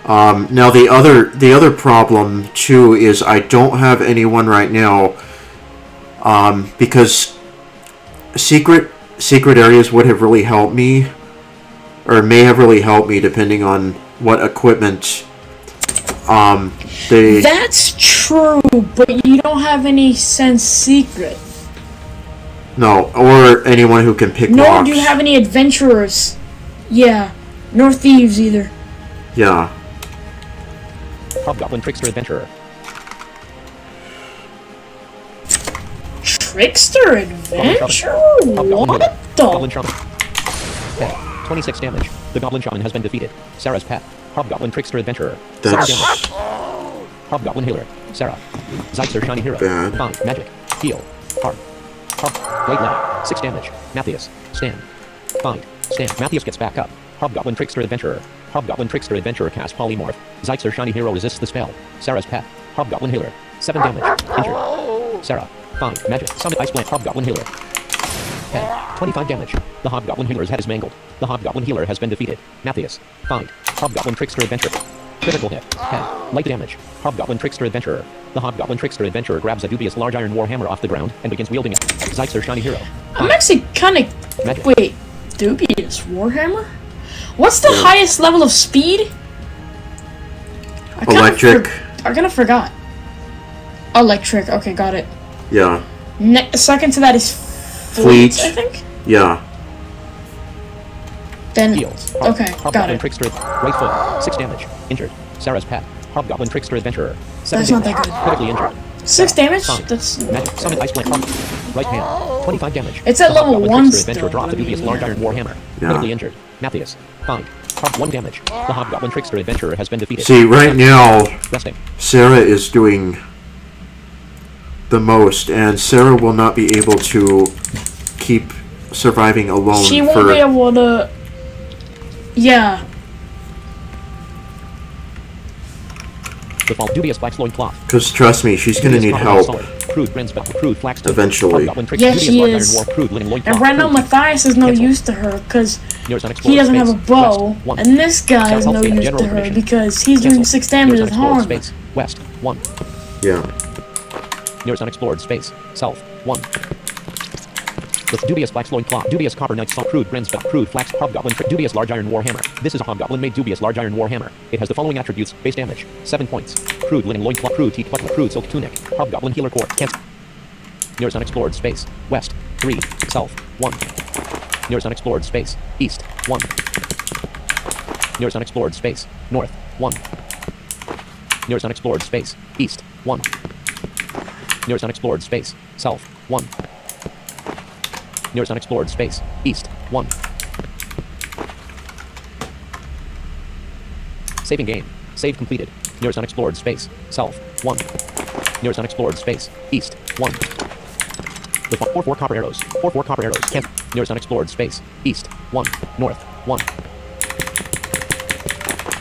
Now the other problem too is I don't have anyone right now, because secret areas would have really helped me, or may have really helped me depending on what equipment they. That's true, but you don't have any sense secret. No, or anyone who can pick locks. Nor do you have any adventurers. Yeah, nor thieves either. Yeah. Hobgoblin Trickster Adventurer. Trickster Adventure? What Goblin the? Shaman. Okay, 26 damage. The Goblin Shaman has been defeated. Sarah's pet. Hobgoblin Trickster Adventurer. 7 That's damage. Hobgoblin Healer. Sarah. Zyxer Shiny Hero. bad. Find. Magic. Heal. Harm. Blade Level. 6 damage. Matthias. Stand. Find. Stand. Matthias gets back up. Hobgoblin Trickster Adventurer. Hobgoblin Trickster Adventurer casts Polymorph. Zyxer Shiny Hero resists the spell. Sarah's pet. Hobgoblin Healer. 7 damage. Injured. Sarah. Find. Magic. Summon Ice Plant. Hobgoblin Healer. 25 damage. The Hobgoblin Healer's head is mangled. The Hobgoblin Healer has been defeated. Matthias. Find. Hobgoblin Trickster Adventurer. Critical hit. Head. Light damage. Hobgoblin Trickster Adventurer. The Hobgoblin Trickster Adventurer grabs a dubious large iron warhammer off the ground and begins wielding it. Zyxer Shiny Hero. I'm actually kind of... Magic. Wait. Dubious Warhammer? What's the highest level of speed? Electric. I kind of forgot. Electric. Okay, got it. Yeah. Second to that is Fleet. I think. Yeah. Then. Heals. Okay, got Hobgoblin it. Trickster. Right foot. 6 damage. Injured. Sarah's pet. Hobgoblin Trickster Adventurer. 7 That's not damage. that good. Critically injured. 6 damage? Fine. That's... Magic. Summon Ice Plant. Right hand. 25 damage. It's at The level Hobgoblin 1 Trickster still. Adventurer dropped a I mean, dubious large iron warhammer. Yeah. Critically injured. Matthias. Find. 1 damage. The Hobgoblin Trickster Adventurer has been defeated. See, right now, Resting. Sarah is doing the most, and Sarah will not be able to keep surviving alone She won't for... be able to... Yeah. The fall dubious black loin cloth. Because trust me, she's gonna Dubious need copper help solid. Crude bronze belt. Crude flax tooth. eventually. Hobgoblin Trickster. Yeah, Dubious she large is. iron war. Crude linen loin And cloth. right now Crude. Matthias is no Cancel. use to her because Nearest he unexplored doesn't have a space. bow, West, 1. and this guy is South no Alpha, use general to her information. because he's doing Cancel. 6 damage Nearest with unexplored harm. space. West. 1. Yeah. Nearest unexplored space. South. 1. With dubious black loin cloth. Dubious copper knight salt. Crude bronze belt. Crude flax. Hobgoblin trick. Dubious large iron warhammer. This is a Hobgoblin made dubious large iron warhammer. It has the following attributes. Base damage. 7 points. Crude linen loin cloth. Crude teeth button. Crude silk tunic. Hobgoblin healer core. Cancel. Nearest unexplored space. West. 3. South. 1. Nearest unexplored space. East. 1. Nearest unexplored space. North. 1. Nearest unexplored space. East. 1. Nearest unexplored space. South. 1. Nearest unexplored space. East. 1. Saving game. Save completed. Nearest unexplored space. South. 1. Nearest unexplored space. East. 1. With 4 copper arrows. 4 copper arrows. Cancel. Nearest unexplored space. East. 1. North. 1.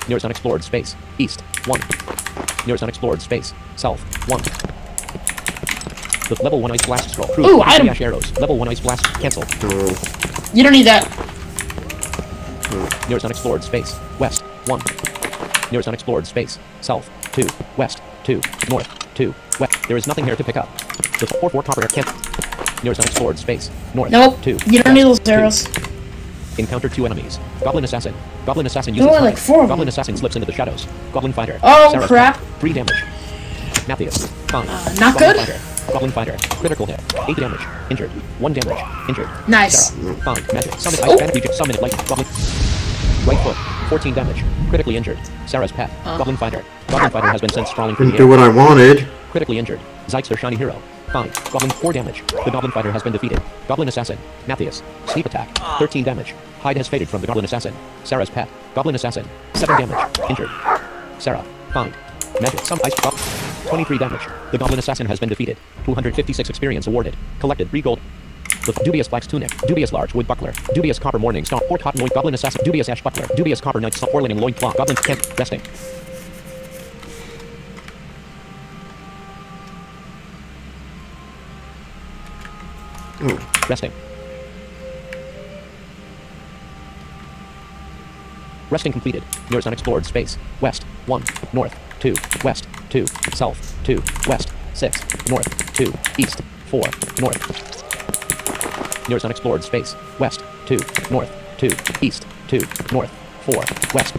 Nearest unexplored space. East. 1. Nearest unexplored space. South. 1. With level 1 ice blast scroll. Crude. Ooh, item. Dash arrows. Level 1 ice blast. Cancel. You don't need that. Nearest unexplored space. West. 1. Nearest unexplored space. South. 2. West. 2. North. 2. West. There is nothing here to pick up. With 4 copper cancel. Nearest unexplored space. North. Nope. 2. You don't need those 2. arrows. Encountered 2 enemies. Goblin Assassin. Goblin Assassin uses There were time. like 4 of them. Goblin Assassin slips into the shadows. Goblin Fighter. Oh, Sarah's crap. pet. 3 damage. Matthias. Fine. Not Goblin good. Fighter. Goblin Fighter. Critical hit. 8 damage. Injured. 1 damage. Injured. Nice. Sarah. Fine. Magic. Summon Oh. ice magic. Reject. Summon it light. Goblin. Right foot. 14 damage. Critically injured. Sarah's pet. Goblin Fighter. Goblin Fighter has been sent sprawling through Didn't the do air. what I wanted. Critically injured. Zyxer Shiny Hero. Fine. Goblin 4 damage. The Goblin Fighter has been defeated. Goblin Assassin. Matthias. Sneak attack. 13 damage. Hide has faded from the Goblin Assassin. Sarah's pet. Goblin Assassin. 7 damage. Injured. Sarah. Fine. Magic. Some ice drop. 23 damage. The Goblin Assassin has been defeated. 256 experience awarded. Collected 3 gold. With dubious flax tunic, dubious large wood buckler, dubious copper morning star, 4 cotton loin, Goblin Assassin, dubious ash buckler, dubious copper knight, 4 linen loin cloth, Goblin camp, resting. Resting. Resting completed. Nearest unexplored space. West. 1. North. 2. West. 2. South. 2. West. 6. North. 2. East. 4. North. Nearest unexplored space. West. 2. North. 2. East. 2. North. 4. West.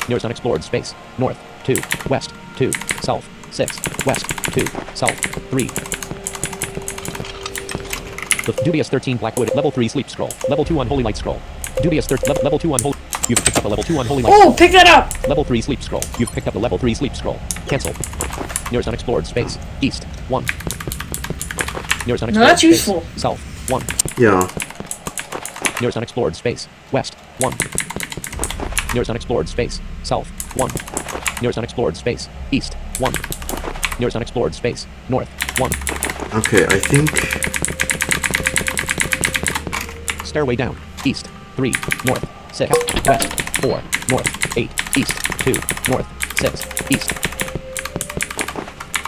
Nearest unexplored space. North. 2. West. 2. South. 6. West. 2. South. 3. With dubious 13 blackwood. Level 3 sleep scroll. Level 2 unholy light scroll. Dubious level 2 unholy. You've picked up a level 2 unholy light Oh, pick that up. scroll. Level 3 sleep scroll. You've picked up a level 3 sleep scroll. Cancel. Nearest unexplored space. East. 1. Nearest No, unexplored that's space. useful. South, 1. Yeah. Nearest unexplored space. West, 1. Nearest unexplored space. South, 1. Nearest unexplored space. East, 1. Nearest unexplored space. North, 1. Okay, I think... Stairway down. East, 3. North, 6. West, 4. North, 8. East, 2. North, 6. East.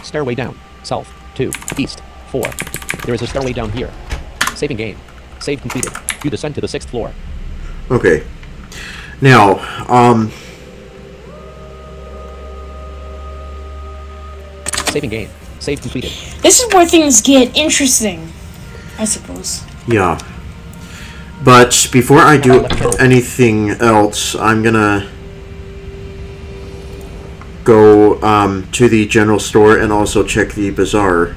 Stairway down. South, 2. East, 4. There is a stairway down here. Saving game. Save completed. You descend to the 6th floor. Okay. Now, Saving game. Save completed. This is where things get interesting, I suppose. yeah. But before I do anything else, I'm gonna go to the general store and also check the bazaar.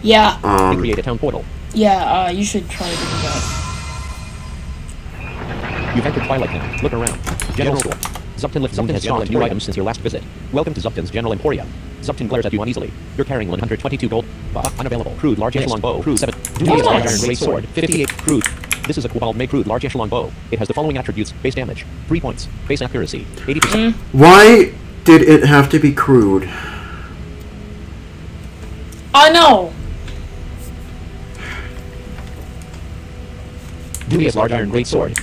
Yeah, You create a town portal. yeah, you should try to do that. You've entered Twilight now. Look around. General store. Zupton has stolen new items since your last visit. Welcome to Zupton's General Emporium. Zupton glares at you uneasily. You're carrying 122 gold. Unavailable. Crude large echelon bow. Crude 7. Dubious large iron great sword. 58. Crude. This is a Kobold made crude large echelon bow. It has the following attributes: base damage, 3 points, base accuracy, 80%. Why did it have to be crude? I know. Dubious large iron great sword.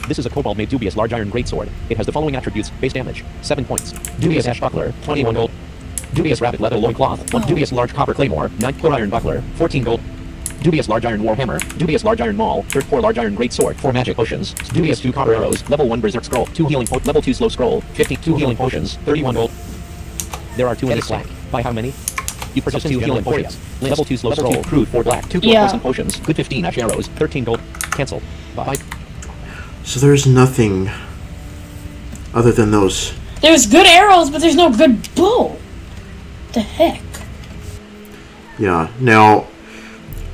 This is a Kobold made dubious large iron great sword. It has the following attributes: base damage, 7 points. Dubious ash buckler, 21 gold. Dubious rabbit leather loincloth, 1. Dubious large copper claymore, 9. Core iron buckler, 14 gold. Dubious large iron warhammer, dubious large iron maul, 3rd core large iron great sword, 4 magic potions, dubious 2 copper arrows, level 1 berserk scroll, 2 healing level 2 slow scroll, 52 healing potions, 31 gold. There are 2 in this slack. By how many? You purchased 2 healing potions. Level 2 slow scroll, crude 4 black, 2 Yeah. poison potions, good 15 ash arrows, 13 gold. Cancel. Bye. So there's nothing other than those. There's good arrows, but there's no good bow. The heck? Yeah. Now,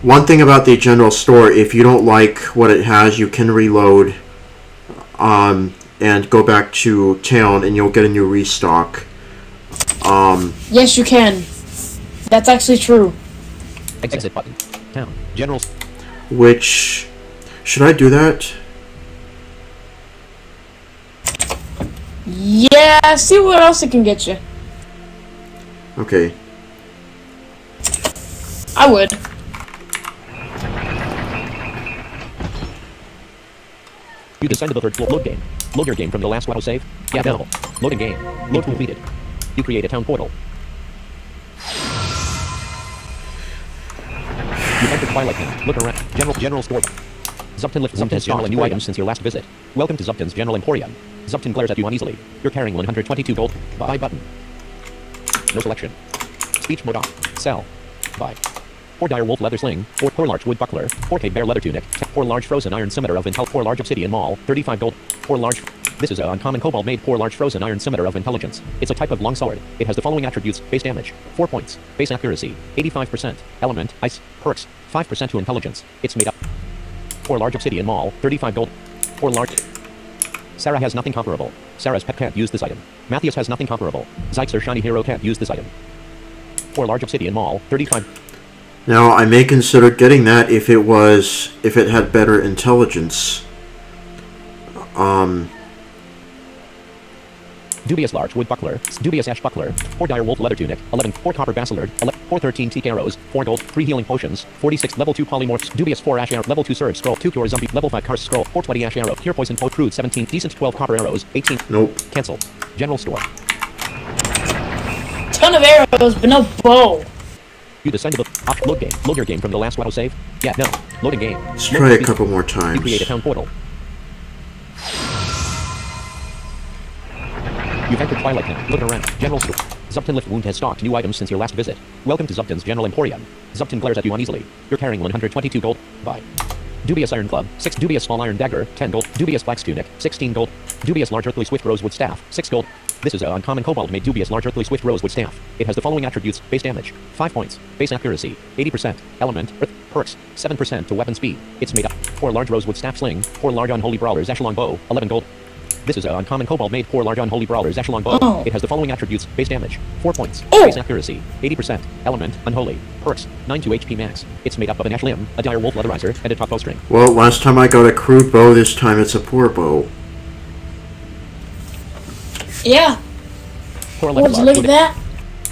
one thing about the general store, if you don't like what it has, you can reload and go back to town and you'll get a new restock. Yes, you can. That's actually true. Exit button. Town. General. Which... Should I do that? Yeah, see what else it can get you. Okay. I would. You descend to the 3rd floor. Load game. Load your game from the last auto save. Yeah, no. Loading game. Load completed. You create a town portal. You enter Twilight now. Look around. General store. Zupton has stolen new items since your last visit. Welcome to Zupton's General Emporium. Zupton glares at you uneasily. You're carrying 122 gold. Buy button. No selection. Speech mode off. Sell. Buy. 4 dire wolf leather sling, 4 large wood buckler, 4 cave bear leather tunic, 4 large frozen iron scimitar of intel, 4 large obsidian maul, 35 gold, 4 large. This is a uncommon kobold made 4 large frozen iron scimitar of intelligence. It's a type of longsword. It has the following attributes: base damage, 4 points, base accuracy, 85%, element, ice, perks, 5% to intelligence. It's made up. 4 large obsidian maul, 35 gold, 4 large. Sarah has nothing comparable. Sarah's pet can't use this item. Matthias has nothing comparable. Zyxer shiny hero can't use this item. 4 large obsidian maul, 35. Now, I may consider getting that if it had better intelligence. Dubious large wood buckler, dubious ash buckler, 4 dire wolf leather tunic, 11, 4 copper bastard, 4 13 teak arrows, 4 gold, 3 healing potions, 46 level 2 polymorphs, dubious 4 ash arrow, level 2 surge scroll, 2 cure zombie, level 5 curse scroll, 420 ash arrow, cure poison po crude 17, decent 12 copper arrows, 18. Nope. Cancel. General store. Ton of arrows, but no bow. You descend to the load game. Load your game from the last auto save. Yeah, no. Loading game. Let's try a couple more times. You create a town portal. You've entered Twilight now. Look around. General store. Zupton Lift Wound has stocked new items since your last visit. Welcome to Zupton's General Emporium. Zupton glares at you uneasily. You're carrying 122 gold. Buy. Dubious Iron Club, 6. Dubious Small Iron Dagger, 10 gold. Dubious Black's Tunic, 16 gold. Dubious Large Earthly Swift Rosewood Staff, 6 gold. This is a uncommon kobold made dubious large earthly swift rosewood staff. It has the following attributes: base damage, 5 points, base accuracy, 80%, element, earth, perks, 7% to weapon speed. It's made up. 4 large rosewood staff sling, 4 large unholy brawlers echelon bow, 11 gold. This is an uncommon kobold made for large unholy brawlers echelon bow. Oh. It has the following attributes: base damage, 4 points, Oh. base accuracy, 80%, element, unholy, perks, 9 to HP max. It's made up of an ash limb, a dire wolf leatherizer, and a top bowstring. Well, last time I got a crude bow, this time it's a poor bow. Yeah. 411 Look at that.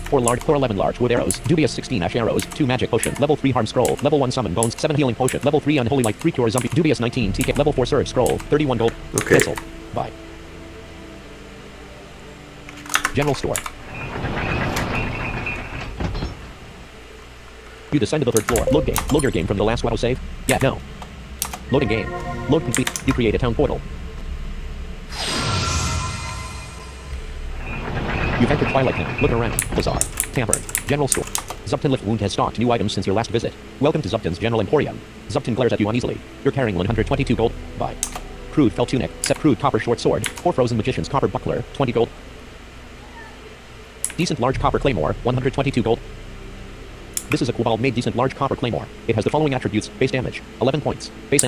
411 large wood arrows, dubious 16 ash arrows, 2 magic potion, level 3 harm scroll, level 1 summon bones, 7 healing potion, level 3 unholy light, 3 cure zombie, dubious 19 TK, level 4 surge scroll, 31 gold. Okay. Cancel. Buy. General store. You descend to the 3rd floor. Load game. Load your game from the last auto save. Yeah, no. Loading game. Load complete. You create a town portal. You've entered Twilight Town. Look around. Bazaar. Tavern. General store. Zupton Lift Wound has stocked new items since your last visit. Welcome to Zupton's General Emporium. Zupton glares at you uneasily. You're carrying 122 gold. Buy. Crude felt tunic. Set crude copper short sword. 4 frozen magician's copper buckler. 20 gold. Decent large copper claymore. 122 gold. This is a kobold made decent large copper claymore. It has the following attributes: base damage, 11 points, base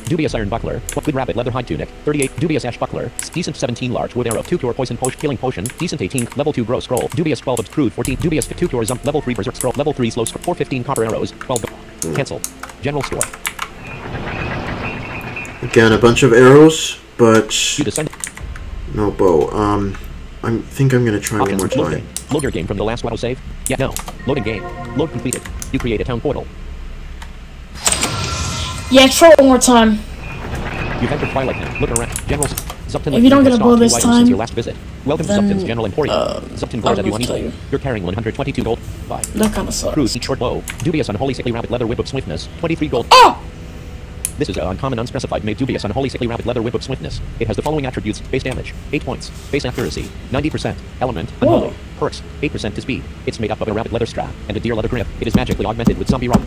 dubious iron buckler, good rabbit leather hide tunic, 38, dubious ash buckler, decent 17 large wood arrow, 2 cure poison potion, healing potion, decent 18, level 2 grow scroll, dubious 12 of crude 14, dubious 2 cure zump, level 3 berserk scroll, level 3 slow scroll, 415 copper arrows, 12 gold. Cancel. General store. Again, a bunch of arrows, but You descend. no bow. I think I'm gonna try one more Options. Load time. game. Load your game from the last auto save. Yeah, no. Loading game. Load completed. You create a town portal. Yeah, try one more time. You've entered Twilight Town. Look around. General Zupton. If you don't get a bow stocked new this items since time, your last visit. Welcome to then, Zupton's General Emporium. Zupton glares at you I'll tell uneasily. you. You're carrying 122 gold. Buy. That kind of sucks. Cruise short bow. Dubious unholy sickly rabbit leather whip of swiftness. 23 gold. Oh! This is an uncommon unspecified made dubious unholy sickly rabbit leather whip of swiftness. It has the following attributes: base damage, 8 points, base accuracy, 90%, element, unholy, Whoa. perks, 8% to speed. It's made up of a rabbit leather strap and a deer leather grip. It is magically augmented with zombie rock.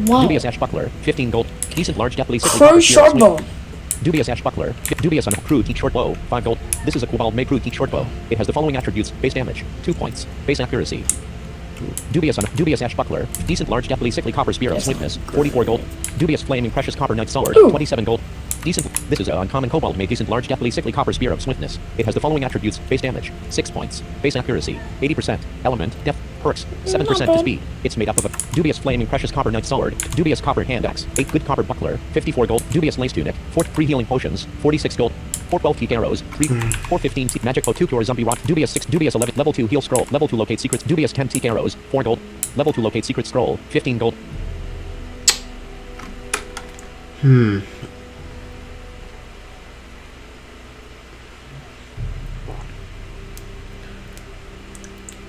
Wow. Dubious ash buckler, 15 gold. Decent large deathly sickly Crow copper spear of short bow. swift- Dubious ash buckler, dubious on crude teak short bow, 5 gold. This is a kobold made crude teak short bow. It has the following attributes: base damage, 2 points, base accuracy. Dubious ash buckler, decent large deathly sickly copper spear of Yes. swiftness, 44 gold. Dubious flaming precious copper knight sword, Ooh. 27 gold. Decent. This is an uncommon kobold made decent large deathly sickly copper spear of swiftness. It has the following attributes: base damage, 6 points, base accuracy, 80%, element, death, perks, 7% to bad. speed. It's made up of a dubious flaming precious copper knight sword, dubious copper hand axe, 8 good copper buckler, 54 gold, dubious lace tunic, 3 healing potions, 46 gold. 412 teak arrows, 415 teak magic bow, 2 cure zombie rock, dubious 6, dubious 11, level 2 heal scroll, level 2 locate secrets, dubious 10 teak arrows, 4 gold, level 2 locate secret scroll, 15 gold.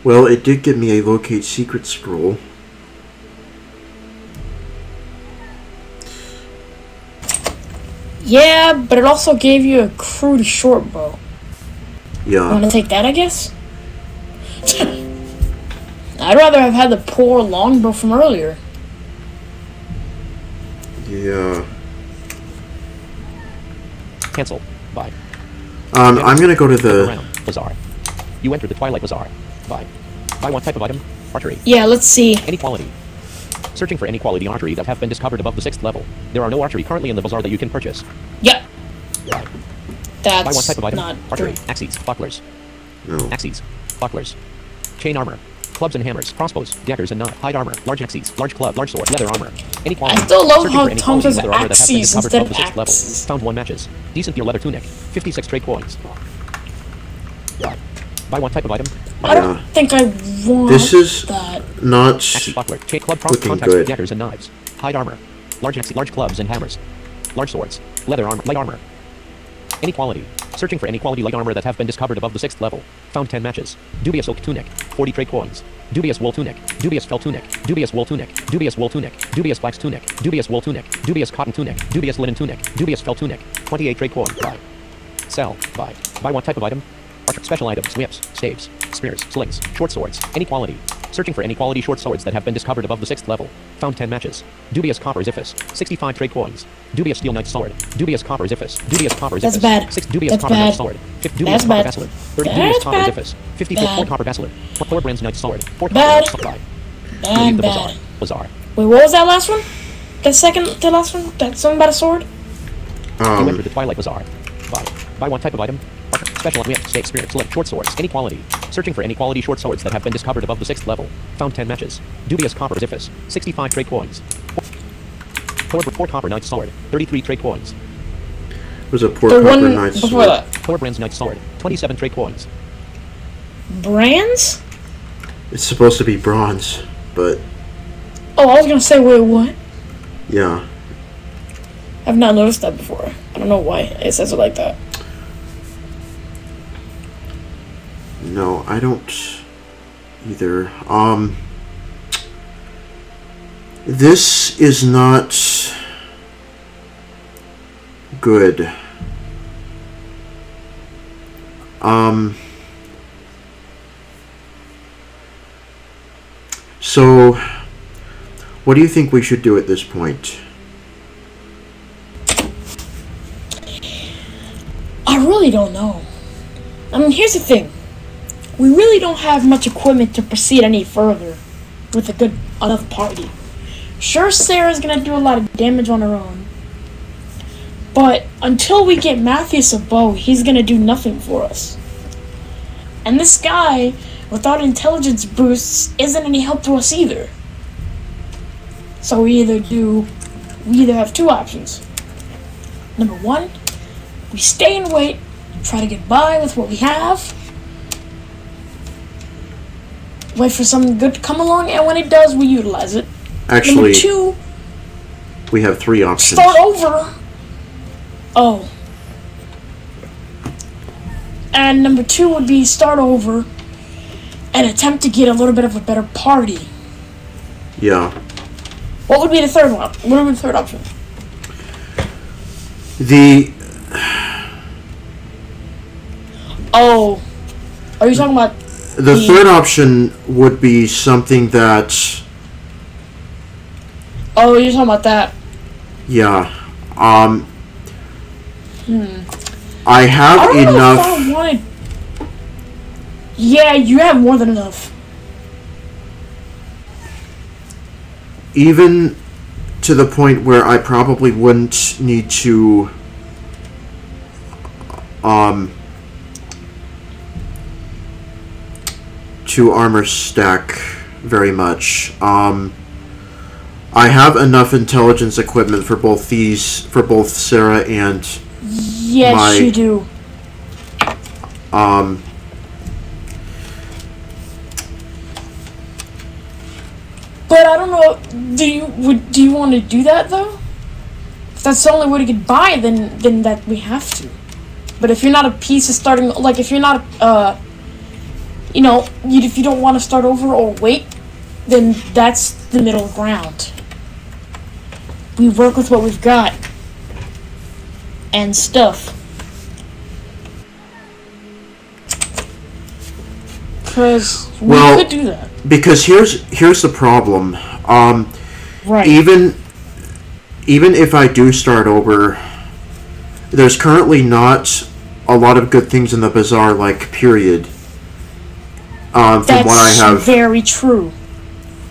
Well, it did give me a locate secret scroll. Yeah, but it also gave you a crude short bow. Yeah. Want to take that, I guess? I'd rather have had the poor longbow from earlier. Yeah. Cancel. Bye. I'm gonna go to the... Around. Bazaar. You enter the Twilight Bazaar. Buy. Buy one type of item. Archery. Yeah, let's see. Any quality. Searching for any quality archery that have been discovered above the 6th level. There are no archery currently in the bazaar that you can purchase. Yep. Buy. That's Buy one type of item. not Archery. true. Axes. Bucklers. No. Axes. Bucklers. Chain armor. Clubs and hammers. Crossbows. Daggers and knives. Hide armor. Large axes. Large club. Large sword. Leather armor. Any quality. I still love Searching how for any Tom quality says leather armor that has been axes discovered instead above of the 6th level. axes. Found 1 matches. Decent gear leather tunic. 56 trade coins. Buy. Buy one type of item. I don't think I want This is that. not... Axes, buckler, chain club, looking contacts, good. daggers and knives, hide armor, large axes, large clubs and hammers, large swords, leather armor, light armor. Any quality. Searching for any quality light armor that have been discovered above the 6th level. Found 10 matches. Dubious oak tunic, 40 trade coins. Dubious wool tunic, dubious felt tunic, dubious wool tunic, dubious wool tunic, dubious flax tunic, dubious wool tunic, dubious cotton tunic, dubious linen tunic, dubious felt tunic, 28 trade coins. Buy. Sell. Buy. Buy one type of item. Archer special items, whips, staves, spears, slings, short swords, any quality. Searching for any quality short swords that have been discovered above the 6th level. Found 10 matches. Dubious copper Ziphus, 65 trade coins. Dubious steel knight sword, dubious copper Ziphus, dubious copper Ziphus. That's bad. 6 dubious That's copper bad. knight sword, 50 dubious That's copper bad. vessel, 30 That's dubious copper bad. Ziphus, 54 Bad. copper vessel, 4 brands knight sword, 4 Bad. supply. Leave Bad, the bad. bazaar. Wait, what was that last one? The last one? That something about a sword? You enter the Twilight Bazaar. Buy one type of item. Special whip, stay experience, select short swords, inequality. Searching for inequality short swords that have been discovered above the 6th level. Found 10 matches. Dubious copper Ziphus, 65 trade coins. Thorbrand copper knight sword, 33 trade coins. Was a poor The copper one knight before sword. that. Thorbrand's knight sword, 27 trade coins. Brands? It's supposed to be bronze, but Oh, I was gonna say, wait, what? yeah. I've not noticed that before. I don't know why it says it like that. No, I don't either. This is not good. So, what do you think we should do at this point? I really don't know. I mean, here's the thing. We really don't have much equipment to proceed any further with a good enough party. Sure, Sarah's gonna do a lot of damage on her own. But until we get Matthews a bow, he's gonna do nothing for us. And this guy, without intelligence boosts, isn't any help to us either. So we either have two options. Number one, we stay and wait, try to get by with what we have, wait for something good to come along, and when it does, we utilize it. Actually, Number two, we have 3 options. start over. Oh. And number 2 would be start over and attempt to get a little bit of a better party. Yeah. What would be the third one? What would be the third option? Oh. Are you talking about The third option would be something that... Oh, you're talking about that. Yeah. I have I don't know enough... if I wanted... Yeah, you have more than enough. Even to the point where I probably wouldn't need to... to armor stack very much. I have enough intelligence equipment for both Sarah and Yes, you do. But I don't know. Do you want to do that though? If that's the only way to get by, then that we have to. But if you're not a piece of starting, like if you're not, if you don't want to start over or wait, then that's the middle ground. We work with what we've got and stuff. Because we could do that. Because here's the problem. Right. Even if I do start over, there's currently not a lot of good things in the bazaar, like period. From That's what I have very true.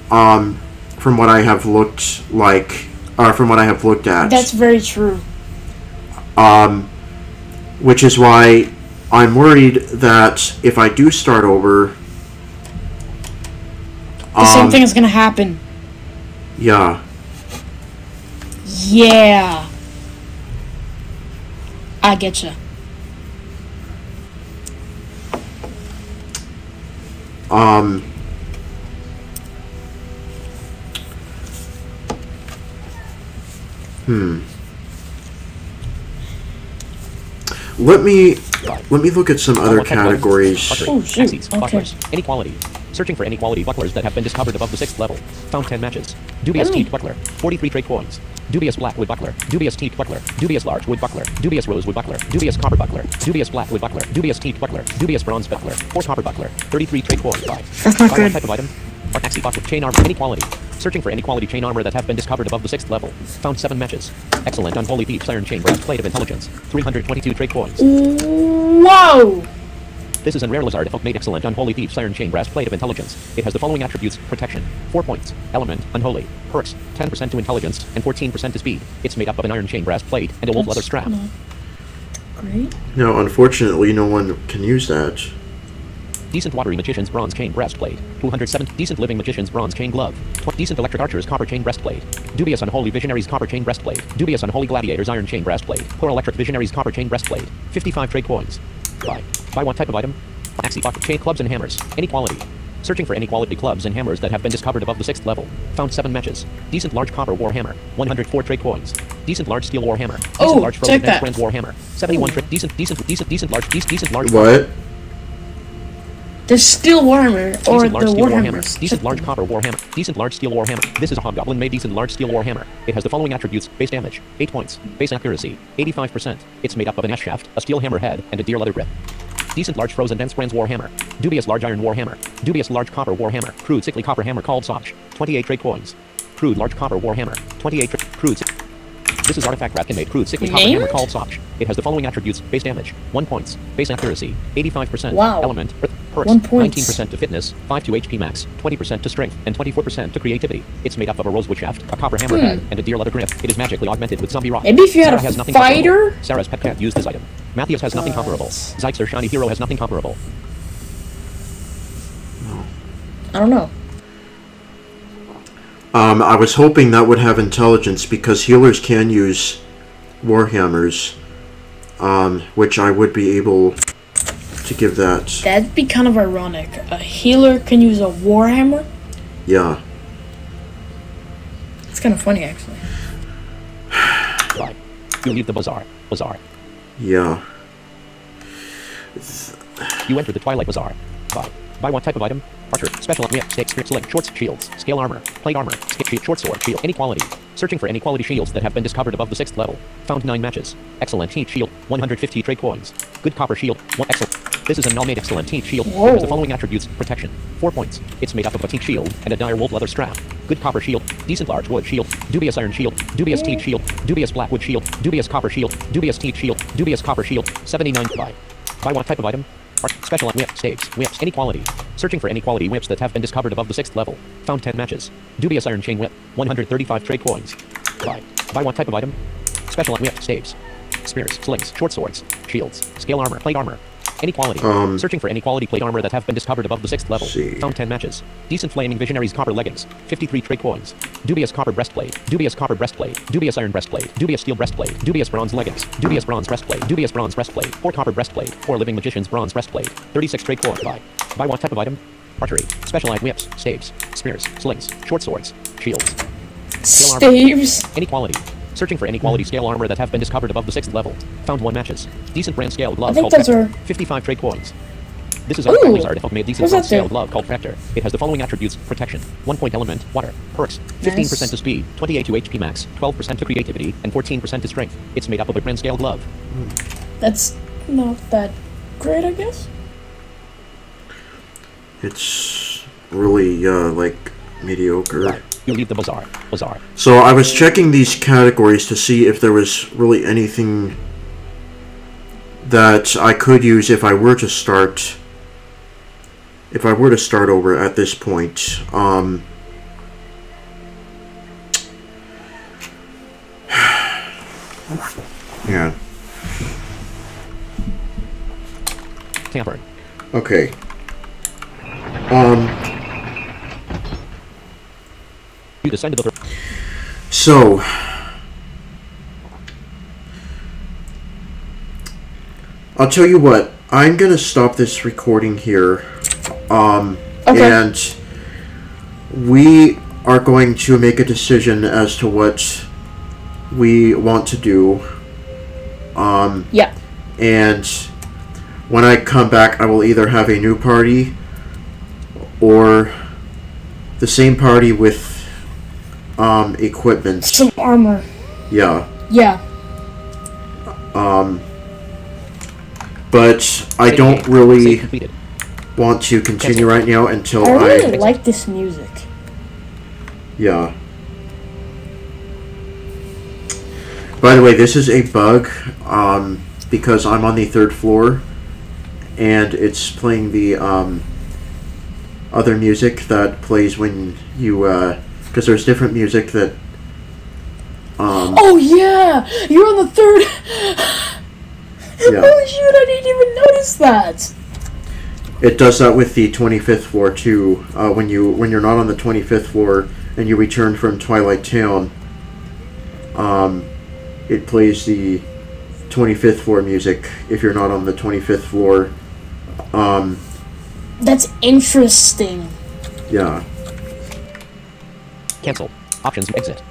From what I have looked at. That's very true. Which is why I'm worried that if I do start over, The same thing is gonna happen. Yeah. Yeah. I getcha. Let me look at some other categories. Oh, shoot. Axes, Okay. bucklers, inequality. Searching for inequality bucklers that have been discovered above the 6th level. Found 10 matches. Dubious teak buckler, 43 trade coins. Dubious black wood buckler, dubious teak buckler, dubious large wood buckler, dubious rose wood buckler, dubious copper buckler, dubious black wood buckler, dubious teak buckler, dubious bronze buckler, 4 copper buckler, 33 trade coins. 5. That's not Final good. type of item. Axie buckler, chain armor, inequality. Searching for inequality chain armor that have been discovered above the 6th level. Found 7 matches. Excellent unholy thieves iron chain brass plate of intelligence, 322 trade coins. Whoa! This is a rare lizard folk made excellent unholy thieves iron chain brass plate of intelligence. It has the following attributes: protection, 4 points, element, unholy, perks, 10% to intelligence, and 14% to speed. It's made up of an iron chain brass plate and a wolf leather strap. Great. Now, unfortunately, no one can use that. Decent watery magician's bronze chain breastplate. 207. Decent living magician's bronze chain glove. Decent electric archer's copper chain breastplate. Dubious unholy visionary's copper chain breastplate. Dubious unholy gladiator's iron chain breastplate. Poor electric visionary's copper chain breastplate. 55 trade coins. Buy one type of item. Axie bucket chain clubs and hammers. Any quality. Searching for any quality clubs and hammers that have been discovered above the 6th level. Found 7 matches. Decent large copper war hammer. 104 trade coins. Decent large steel war hammer. Decent Oh, large frozen check that. friends war hammer. 71 trade. Decent large. What? The steel warhammer or Decent large the steel warhammer. warhammer. Decent large copper warhammer. Decent large steel warhammer. This is a hobgoblin made decent large steel warhammer. It has the following attributes: base damage, 8 points; base accuracy, 85%. It's made up of an S shaft, a steel hammer head, and a deer leather grip. Decent large frozen dense brands warhammer. Dubious large iron warhammer. Dubious large copper warhammer. Crude sickly copper hammer called Saj. 28 trade coins. Crude large copper warhammer. 28 crude. This is artifact ratkin made crude sickly copper hammer called Saj. It has the following attributes: base damage, 1 points; base accuracy, 85%. Wow. Element, earth, perks, 1 point. 19% to fitness, 5 to HP max, 20% to strength, and 24% to creativity. It's made up of a rosewood shaft, a copper hammer head, and a deer leather grip. It is magically augmented with zombie rock. Maybe if you had Sarah a has nothing fighter? comparable. Sarah's pet cat used this item. Matthias has nothing comparable. Zyxer shiny hero has nothing comparable. I don't know. I was hoping that would have intelligence because healers can use warhammers, which I would be able to give that. That'd be kind of ironic. A healer can use a warhammer? Yeah. It's kind of funny, actually. Right. You leave the bazaar. Yeah. You enter the Twilight Bazaar. Buy one type of item. Archer, special, stakes, sling, shorts, shields, scale armor, plate armor, short sword, shield, any quality. Searching for any quality shields that have been discovered above the 6th level. Found 9 matches. Excellent heat shield, 150 trade coins. Good copper shield, 1 excellent. This is a null-made excellent heat shield. It has the following attributes: protection, 4 points. It's made up of a teak shield and a dire wolf leather strap. Good copper shield, decent large wood shield, dubious iron shield, dubious teak shield, dubious black wood shield, dubious copper shield, dubious teak shield, dubious copper shield, 79. Buy one type of item. Special whip, staves, whips, any quality. Searching for any quality whips that have been discovered above the 6th level. Found 10 matches. Dubious iron chain whip, 135 trade coins. Buy one type of item. Special whip, staves, spears, slings, short swords, shields, scale armor, plate armor. Any quality. Searching for any quality plate armor that have been discovered above the 6th level. Found 10 matches. Decent flaming visionaries copper leggings, 53 trade coins. Dubious copper breastplate, dubious copper breastplate, dubious iron breastplate, dubious steel breastplate, dubious bronze leggings, dubious bronze breastplate, dubious bronze breastplate, or copper breastplate, or living magician's bronze breastplate, 36 trade coins. Buy one type of item. Archery, specialized whips, staves, spears, slings, short swords, shields. Scale armor. Staves? Any quality. Searching for any quality scale armor that have been discovered above the 6th level. Found 1 matches. Decent brand scale glove think called those Fractor. are- 55 trade coins. This is Ooh. a Chinese artifact made decent What's brand that scale do? glove called Fractor. It has the following attributes: protection, 1 point element, water, perks, 15% to speed, 28 to HP max, 12% to creativity, and 14% to strength. It's made up of a brand scale glove. That's not that great, I guess. It's really, like, mediocre. You leave the bazaar. So I was checking these categories to see if there was really anything that I could use if I were to start over at this point. Yeah. Tampered. Okay. You descend to the So I'll tell you what, I'm gonna stop this recording here. Okay. And we are going to make a decision as to what we want to do. Yeah. And when I come back, I will either have a new party or the same party with equipment. Some armor. Yeah. Yeah. But I don't really want to continue right now until I really like this music. Yeah. By the way, this is a bug, because I'm on the 3rd floor, and it's playing the, other music that plays when you, because there's different music that, Oh yeah! You're on the 3rd! Holy shit, I didn't even notice that. It does that with the 25th floor too. When you're not on the 25th floor and you return from Twilight Town, it plays the 25th floor music if you're not on the 25th floor. That's interesting. Yeah. Cancel. Options. Exit.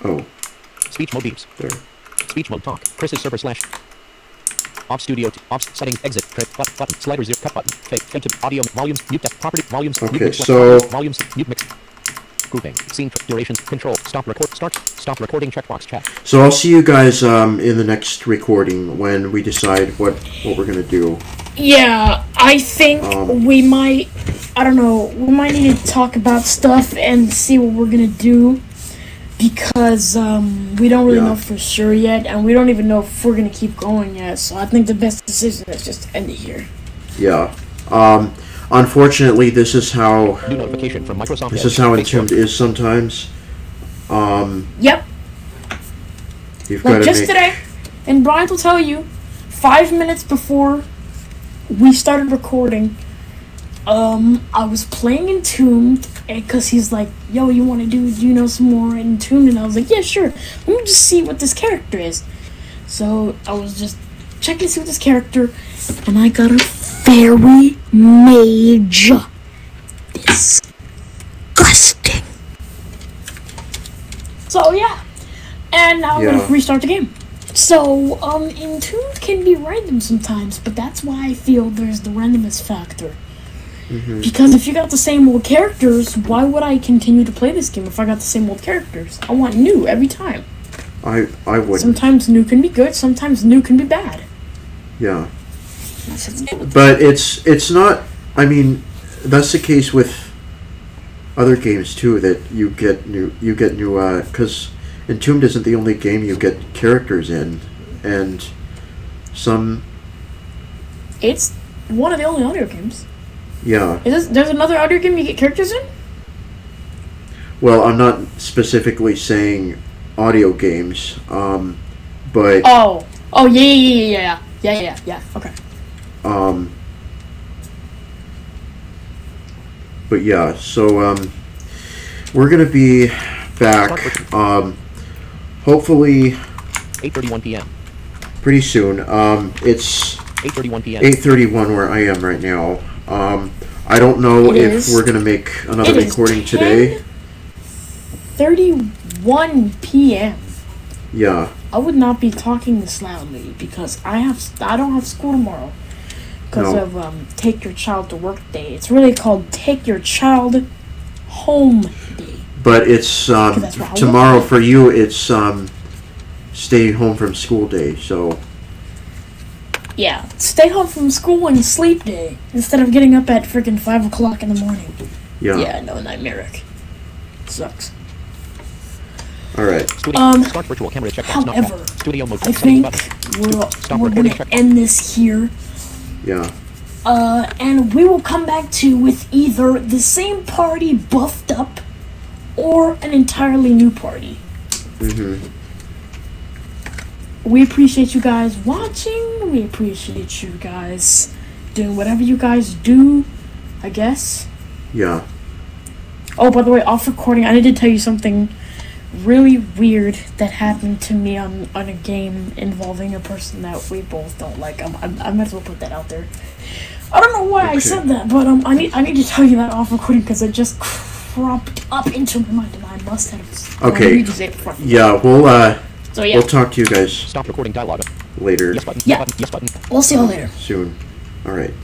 Oh. Speech mode beeps. There. Speech mode talk. Chris's server slash. Off studio. Off settings. Exit. Button. Slider 0. Cut button. Fade to audio. Volumes. Mute. Property. Volumes. Okay, Mute mix, so- volumes. Mute mix. Grouping. Scene. Duration. Control. Stop record. Stop recording. Checkbox. Chat. So I'll see you guys in the next recording when we decide what we're gonna do. Yeah, I think we might, I don't know, we might need to talk about stuff and see what we're gonna do, because we don't really Yeah. know for sure yet, and we don't even know if we're gonna keep going yet, so I think the best decision is just to end it here. Yeah. Unfortunately, this is how New notification from Microsoft. this Edge. is how Facebook. Entombed is sometimes. Yep, You've got like to just make. today, and Brian will tell you, 5 minutes before we started recording, I was playing Entombed, because he's like, yo, you want to do you know some more Entombed? And I was like, yeah, sure, let me just see what this character is. So I was just checking to see what this character, and I got a very major disgusting. So yeah, and now we're Yeah. gonna restart the game. So, Entombed can be random sometimes, but that's why I feel there's the randomness factor. Because if you got the same old characters, why would I continue to play this game if I got the same old characters? I want new every time. I wouldn't. Sometimes new can be good, sometimes new can be bad. Yeah. That's just it. But it's not. I mean, that's the case with other games too. That you get new. Because Entombed isn't the only game you get characters in, and some. It's one of the only audio games. Yeah. There's another audio game you get characters in? Well, I'm not specifically saying audio games, but Oh, yeah. Okay. but yeah. So we're gonna be back. Hopefully 8:31 p.m. pretty soon. It's 8:31 p.m. 8:31 where I am right now. I don't know It if is. we're gonna make another It is recording today. 10:31 p.m. Yeah. I would not be talking this loudly because I don't have school tomorrow because No. of Take Your Child to Work Day. It's really called Take Your Child Home Day. But it's that's what I tomorrow for you. It's stay home from school day. So Yeah, stay home from school and sleep day instead of getting up at freaking 5 o'clock in the morning. yeah. Yeah, no, nightmaric. Sucks. All right. Studio. Start virtual camera checkbox. Not However, checked. Studio mode. I Settings think button. Stop we're recording gonna check. end this here. Yeah. And we will come back to with either the same party buffed up or an entirely new party. We appreciate you guys watching. We appreciate you guys doing whatever you guys do, I guess. Yeah. Oh, by the way, off recording, I need to tell you something really weird that happened to me on a game involving a person that we both don't like. I might as well put that out there. I don't know why I said that, but I need to tell you that off recording because it just cropped up into my mind and I must have. Okay. I need to say it before. Yeah. So yeah, We'll talk to you guys Stop recording dialogue. later Yes button. Yeah. Yes button. Yes button. we'll see you later. soon. All right.